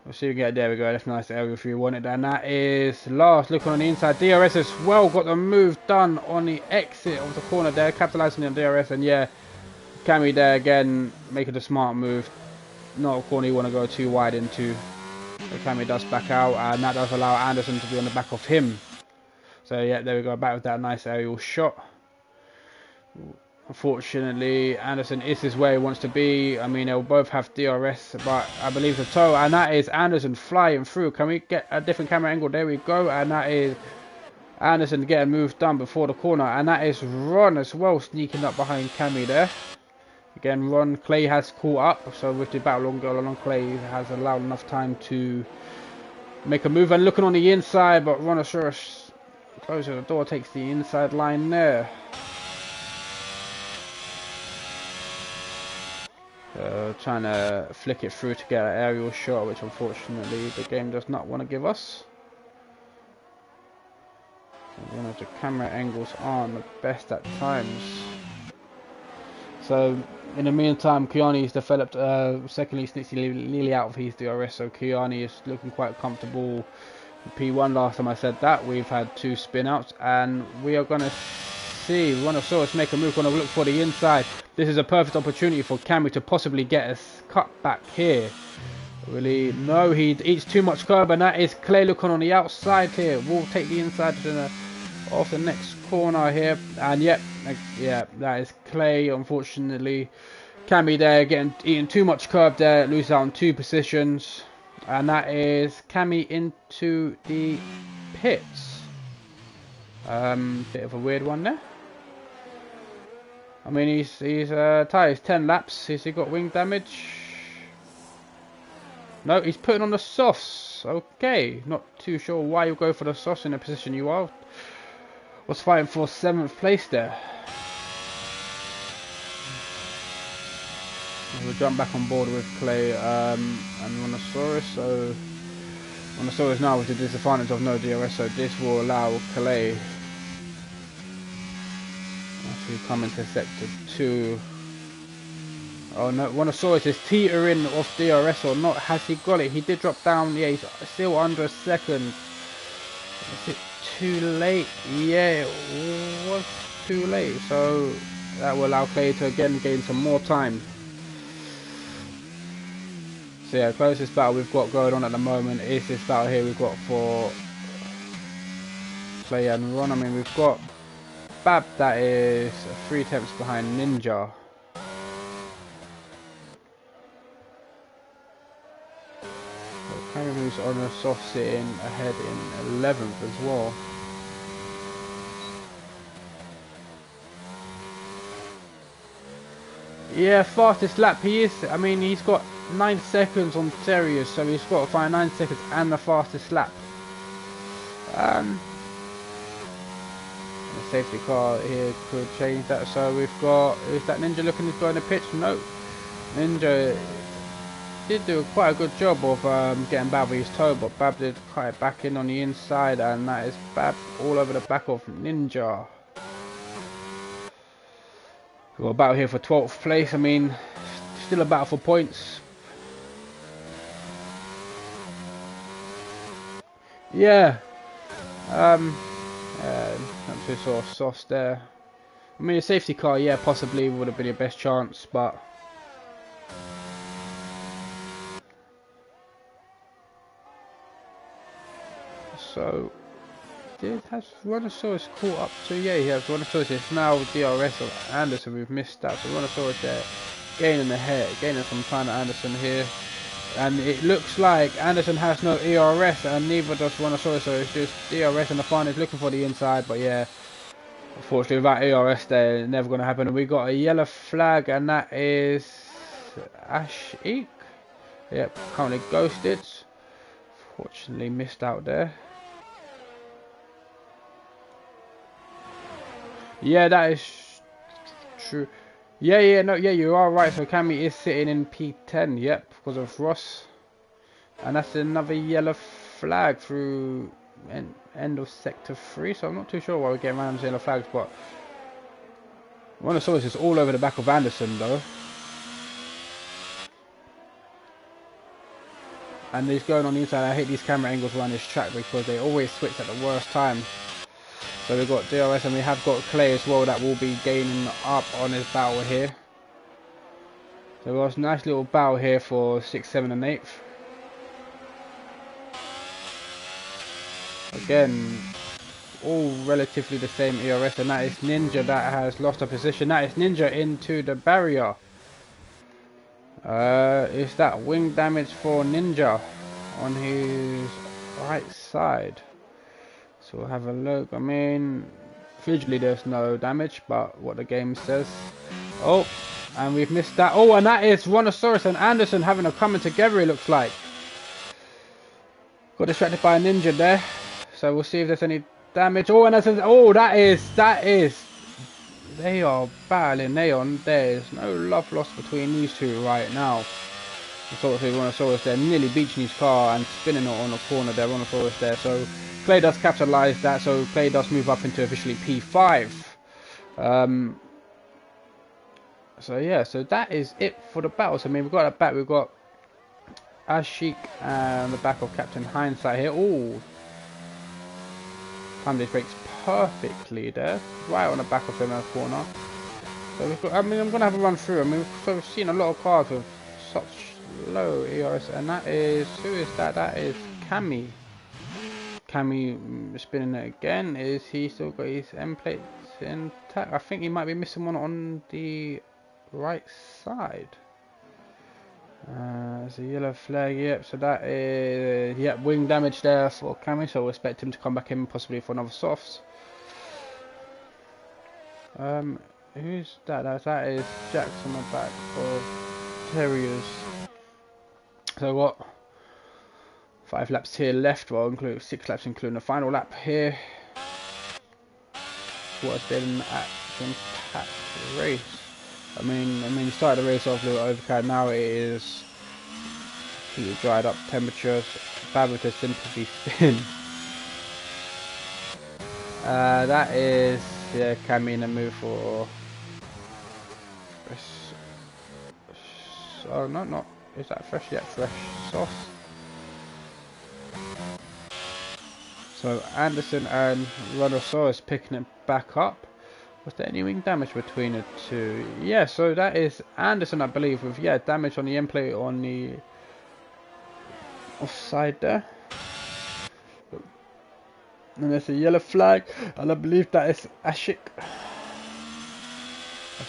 We'll see if we get there. We go. That's a nice area if you want it. And that is Lars looking on the inside. DRS as well. Got the move done on the exit of the corner there. Capitalizing on DRS. And yeah, Cammy there again making the smart move. Not a corner you want to go too wide into. So Cammy does back out. And that does allow Anderson to be on the back of him. So yeah, there we go. Back with that nice aerial shot. Unfortunately, Anderson is where he wants to be. I mean, they'll both have DRS, but I believe the toe, and that is Anderson flying through. Can we get a different camera angle? There we go, and that is Anderson getting moved done before the corner, and that is Ron as well, sneaking up behind Cammy there. Again, Ron, Clay has caught up, so with the battle on goal along, Clay has allowed enough time to make a move, and looking on the inside, but Rhinoceros closes the door, takes the inside line there. Trying to flick it through to get an aerial shot, which unfortunately the game does not want to give us. One of the camera angles aren't the best at times. So in the meantime, Kiani's developed secondly Snitsy nearly out of his DRS, so Kiani is looking quite comfortable. P1 last time I said that. We've had 2 spin outs, and we are going to see Rhinoceros make a move. Going to look for the inside. This is a perfect opportunity for Cammy to possibly get a cut back here. Really, no, he eats too much curb, and that is Clay looking on the outside here. We'll take the inside off the next corner here, and yep, yeah, that is Clay. Unfortunately, Cammy there eating too much curb there, loses out on 2 positions, and that is Cammy into the pits. Bit of a weird one there. I mean, he's tyres 10 laps. Has he got wing damage? No, he's putting on the softs. Okay, not too sure why you go for the softs in the position you are. Was fighting for 7th place there. We'll jump back on board with Clay and Monosaurus. So Monosaurus now with the disadvantage of no DRS, so this will allow Clay to come into sector 2. Oh no, Monosaurus is teetering off DRS or not. Has he got it? He did drop down. Yeah, he's still under a second. Is it too late? Yeah, it was too late. So that will allow Clay to again gain some more time. So yeah, closest battle we've got going on at the moment is this battle here we've got for Clay and Ron. I mean, we've got Bab that is 3 tenths behind Ninja. Kangaroo's on a soft sitting ahead in 11th as well. Yeah, fastest lap he is. I mean, he's got 9 seconds on Terriers, so he's got to find 9 seconds and the fastest lap. The safety car here could change that. So we've got, is that Ninja looking to go in the pitch? No. Ninja did do quite a good job of getting Bab with his toe, but Bab did cut it back in on the inside, and that is Bab all over the back of Ninja. We've got a battle here for 12th place. I mean, still a battle for points. Yeah. Not too sort of soft there. I mean, a safety car, yeah, possibly would have been your best chance, but so has Rhinosaurus caught up to? Yeah, he has. Rhinosaurus is now DRS of Anderson. We've missed that. So Rhinosaurus there gaining some time at Anderson here. And it looks like Anderson has no ERS and neither does Rhinosaurus, so it's just DRS and the final is looking for the inside, but yeah, unfortunately without ERS there, it's never going to happen. And we got a yellow flag, and that is Ash Eek. Yep, currently ghosted. Fortunately missed out there. Yeah, that is true. Yeah, no, you are right. So Cammy is sitting in P10, yep, because of Ross. And that's another yellow flag through end of sector 3. So I'm not too sure why we're getting random yellow flags, but Rhinosaurus is all over the back of Anderson though. And he's going on the inside. I hate these camera angles around this track because they always switch at the worst time. So we've got DRS and we have got Clay as well that will be gaining up on his battle here. So it was a nice little battle here for 6th, 7th and 8th. Again, all relatively the same ERS, and that is Ninja that has lost a position. That is Ninja into the barrier. Is that wing damage for Ninja on his right side? So we'll have a look. I mean, visually there's no damage, but what the game says. Oh, and we've missed that. Oh, and that is Rhinosaurus and Anderson having a coming together, it looks like. Got distracted by a Ninja there. So we'll see if there's any damage. Oh, and that's, oh, that is. They are battling. There's no love lost between these two right now. Rhinosaurus there nearly beaching his car and spinning it on the corner there. Rhinosaurus there. So Clay does capitalize that, so Clay does move up into officially P5. So yeah, so that is it for the battles. I mean, we've got that back. We've got Ashik and the back of Captain Hindsight here. Oh, timed his brakes perfectly there, right on the back of him in the corner. So we've got, I mean, I'm gonna have a run through. I mean, we've seen a lot of cars with such low ERS, and that is, who is that? That is Cammy. Cammy spinning it again. Is he still got his end plates intact? I think he might be missing one on the right side. There's a yellow flag, yep, so that is, yep, wing damage there for Cammy, so we'll expect him to come back in possibly for another softs. Who's that? That is Jackson on the back of Terriers. So what? 5 laps here left, well, include 6 laps including the final lap here. What has been an action-packed race. I mean, you started the race off a little overcast. Now it is completely dried up temperatures. Bad with the sympathy spin. That is, yeah, Cammy in a move for. Oh no, not is that fresh yet? Fresh sauce. So Anderson and Rhinoceros picking it back up. Was there any wing damage between the two? Yeah, so that is Anderson, I believe, with damage on the end plate on the offside there. And there's a yellow flag, and I believe that is Ashik.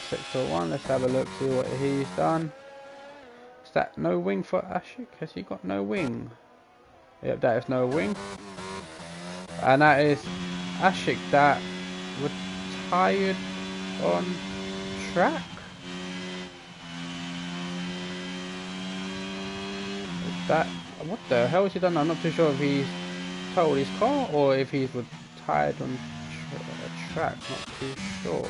Sector 1, let's have a look, see what he's done. Is that no wing for Ashik? Has he got no wing? Yep, that is no wing. And that is Ashik that retired on track. Is that, what the hell has he done? I'm not too sure if he's totaled his car or if he's retired on track, not too sure.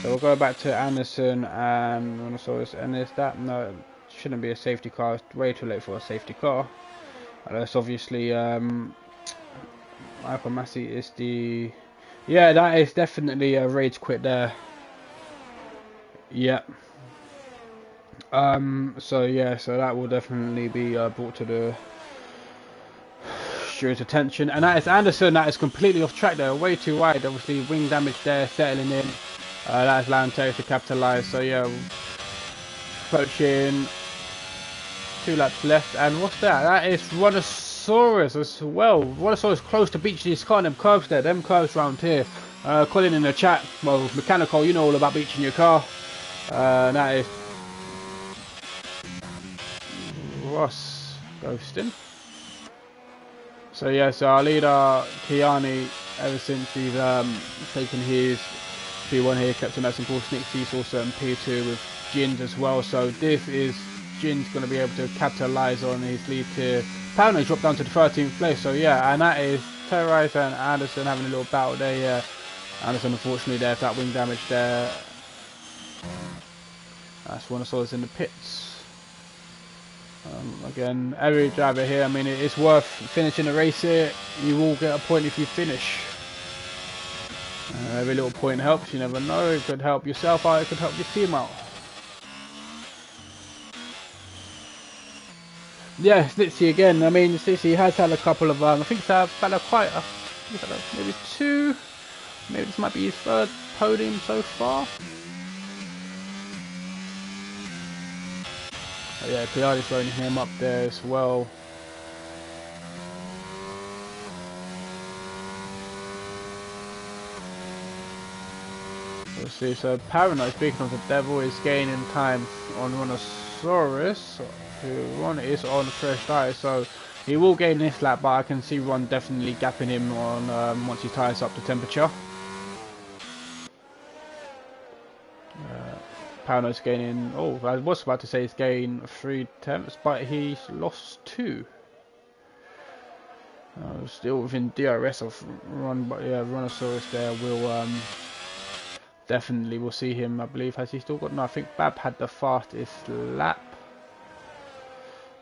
So we'll go back to Anderson and Rhinoceros, and is that, no, shouldn't be a safety car, it's way too late for a safety car. That's obviously Michael Massey is the, yeah, that is definitely a rage quit there. Yeah. So yeah, so that will definitely be brought to the jury's attention, and that is Anderson. That is completely off track there, way too wide. Obviously, wing damage there, settling in. That is allowing Terry to capitalise. So yeah, approaching 2 laps left, and what's that? That is Rhinoceros as well. Rhinoceros close to beaching his car. Them curves there, them curves round here. Colin in the chat, well, mechanical, you know all about beaching your car. That is Ross ghosting. So yeah, so our leader Kiani, ever since he's taken his P1 here, kept him nice and cool. Sneaksy's also in P2 with Jins as well. So this is Jin's going to be able to capitalise on his lead here. Paranoid dropped down to the 13th place. So yeah, and that is Terrorizer and Anderson having a little battle there. Yeah, Anderson unfortunately there's that wing damage there. That's Rhinoceros in the pits. Again, every driver here, I mean, it's worth finishing the race here. You will get a point if you finish. Every little point helps, you never know. It could help yourself out, it could help your team out. Yeah, Snitsy again. I mean, Snitsy has had a couple of, I think he's had quite a, maybe 2, maybe this might be his 3rd podium so far. But yeah, Piardi's throwing him up there as well. We'll see. So Paranoid, speaking of the devil, is gaining time on Rhinoceros, who Ron is on fresh tyres, so he will gain this lap, but I can see Ron definitely gapping him on once he ties up the temperature. Paranoid's gaining, oh, I was about to say he's gained 3 tenths, but he's lost 2. Still within DRS of Ron, but yeah, Rhinoceros there will definitely, we'll see him, I believe. Has he still got, no, I think Bab had the fastest lap.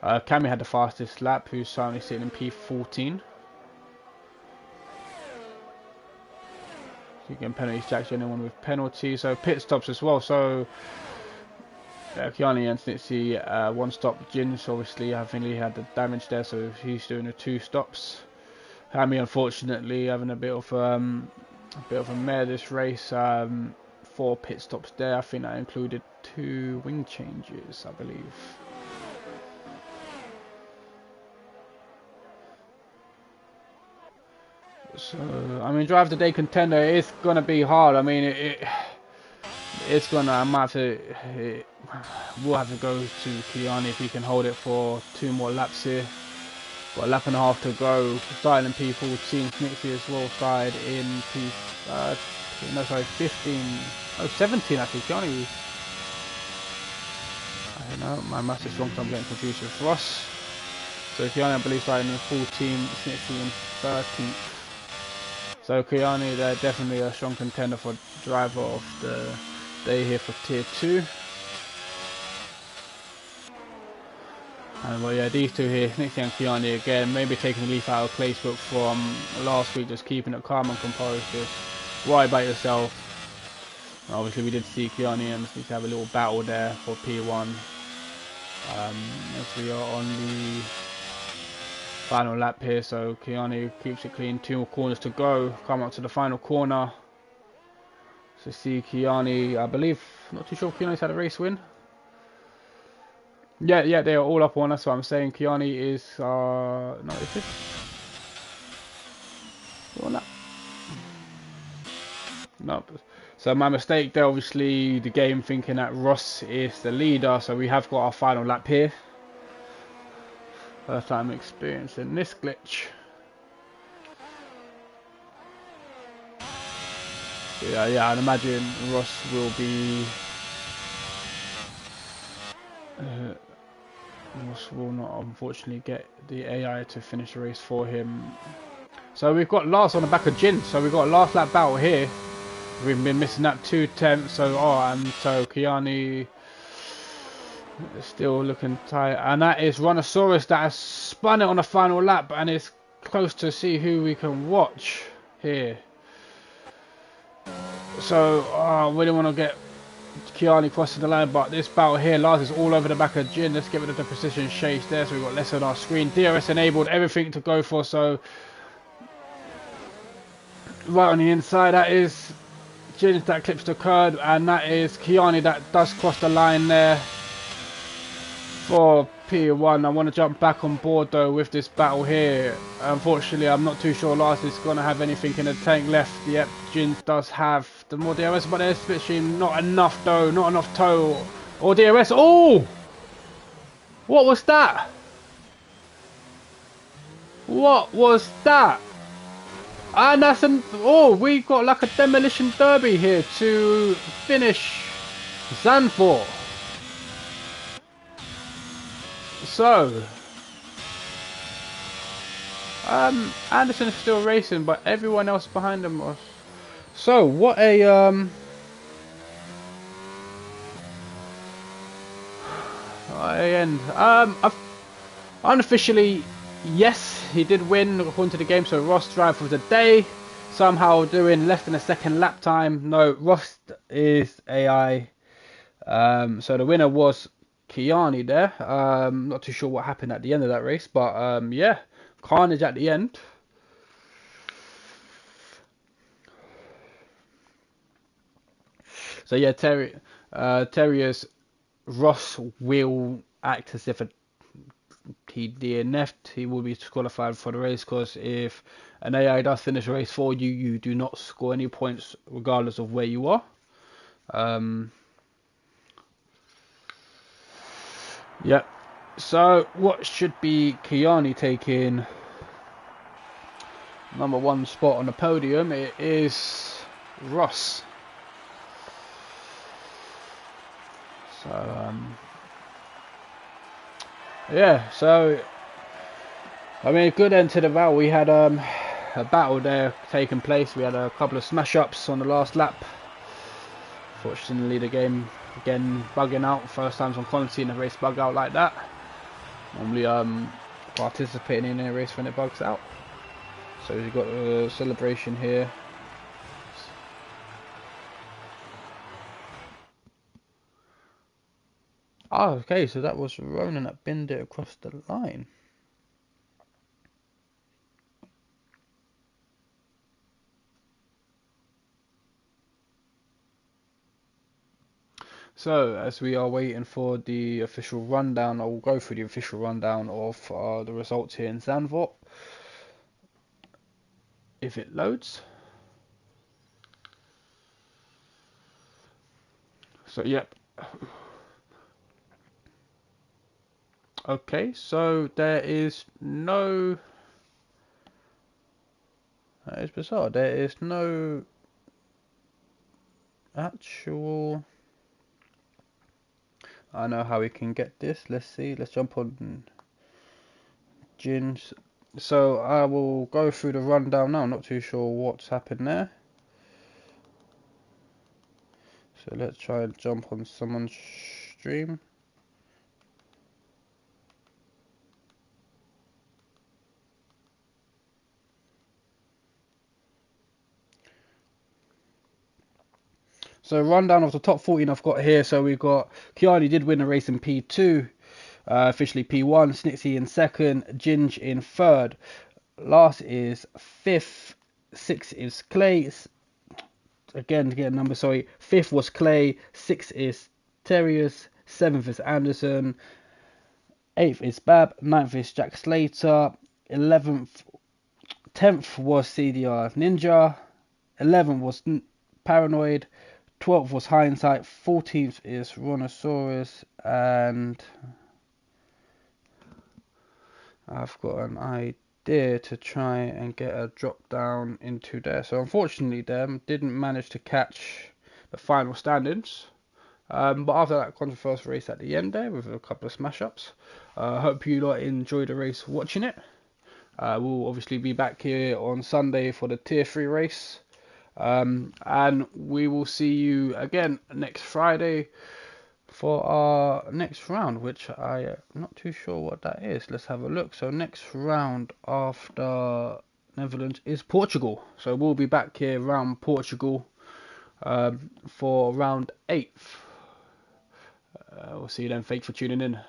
Cammy had the fastest lap, who's currently sitting in P14. You get penalties, Jack's the only one with penalties, so pit stops as well. So Kiani and Snitsy 1 stop. Jins obviously, I think he had the damage there, so he's doing the 2 stops. Hammy unfortunately having a bit of a mare this race. 4 pit stops there. I think that included 2 wing changes, I believe. So, I mean, drive the day contender is gonna be hard. I mean, it's gonna. I might have to. We'll have to go to Kiani if he can hold it for 2 more laps here. Got a lap and a half to go. Styling people, seeing Snitsy as well side in no, sorry, 15, oh, 17 actually. Kiani, I don't know, my maths is wrong, so I'm getting confused with Ross. So Kiani, I believe, starting in 14, Snitsy in 13th. So Kiani, they're definitely a strong contender for driver of the day here for tier 2. And well, yeah, these two here, Snitsy and Kiani again, maybe taking the leaf out of Placebook from last week, just keeping it calm and composed. Just worry about yourself. Obviously, we did see Kiani and Snitsy have a little battle there for P1. As we are on the final lap here, so Kiani keeps it clean. 2 more corners to go. Come up to the final corner. So see Kiani, I believe, not too sure if Kiani's had a race win. Yeah, they are all up on us. So I'm saying Kiani is no, is this on that? No. So my mistake there. Obviously, the game thinking that Ross is the leader. So we have got our final lap here. First time experiencing this glitch. So yeah, I'd imagine Ross will be. Ross will not unfortunately get the AI to finish the race for him. So we've got Lars on the back of Jin. So we've got a last lap battle here. We've been missing that 2 tenths. So so Kiani is still looking tight, and that is Rhinoceros that has spun it on the final lap, and it's close to see who we can watch here. So I really want to get Kiani crossing the line, but this battle here, Lars is all over the back of Jin. Let's get rid of the precision chase there, so we've got less on our screen. DRS enabled, everything to go for, so right on the inside, that is Jin that clips the curb, and that is Kiani that does cross the line there for P1. I want to jump back on board though with this battle here. Unfortunately, I'm not too sure Lars is going to have anything in the tank left. Yep, Jin does have the more DRS, but there's switching not enough though, not enough tow or DRS. Oh! What was that? What was that? And that's we got like a demolition derby here to finish Zandvoort. So Anderson is still racing, but everyone else behind him was. So what a end. Unofficially, yes, he did win according to the game. So Ross driver of the day, somehow doing less than a second lap time. No, Ross is AI. So the winner was Kiani there. Not too sure what happened at the end of that race, but yeah, carnage at the end. So yeah, Terrier's Ross will act as if he DNF'd. He will be disqualified for the race, because if an AI does finish a race for you, you do not score any points regardless of where you are. Yep. So what should be Kiani taking number 1 spot on the podium? It is Ross. So yeah, so I mean, good end to the battle. We had a battle there taking place. We had a couple of smash ups on the last lap. Fortunately, the game again bugging out. First time on Con seeing a race bug out like that. Normally participating in a race when it bugs out. So we've got a celebration here. Oh, okay, so that was Ronan that binned it across the line. So, as we are waiting for the official rundown, I will go through the official rundown of the results here in Zandvoort. if it loads. So yep. Okay, so there is no. That is bizarre. There is no actual. I know how we can get this. Let's see. Let's jump on Ginge. So I will go through the rundown now. I'm not too sure what's happened there. So let's try and jump on someone's stream. So rundown of the top 14 I've got here. So we've got Kiani did win a race in P2, officially P1, Snitsy in second, Ginge in third. Last is fifth, sixth is Clay. Again, to get a number, sorry. Fifth was Clay, sixth is Terriers, seventh is Anderson, eighth is Bab, ninth is Jack Slater, 10th was CDR Ninja, 11th was Paranoid, 12th was Hindsight, 14th is Rhinoceros, and I've got an idea to try and get a drop down into there. So unfortunately, them didn't manage to catch the final standings. But after that controversial race at the end there with a couple of smash ups, hope you lot enjoyed the race watching it. We'll obviously be back here on Sunday for the Tier 3 race. And we will see you again next Friday for our next round, which I'm not too sure what that is. Let's have a look. So next round after Netherlands is Portugal. So we'll be back here around Portugal for round 8. We'll see you then. Thanks for tuning in.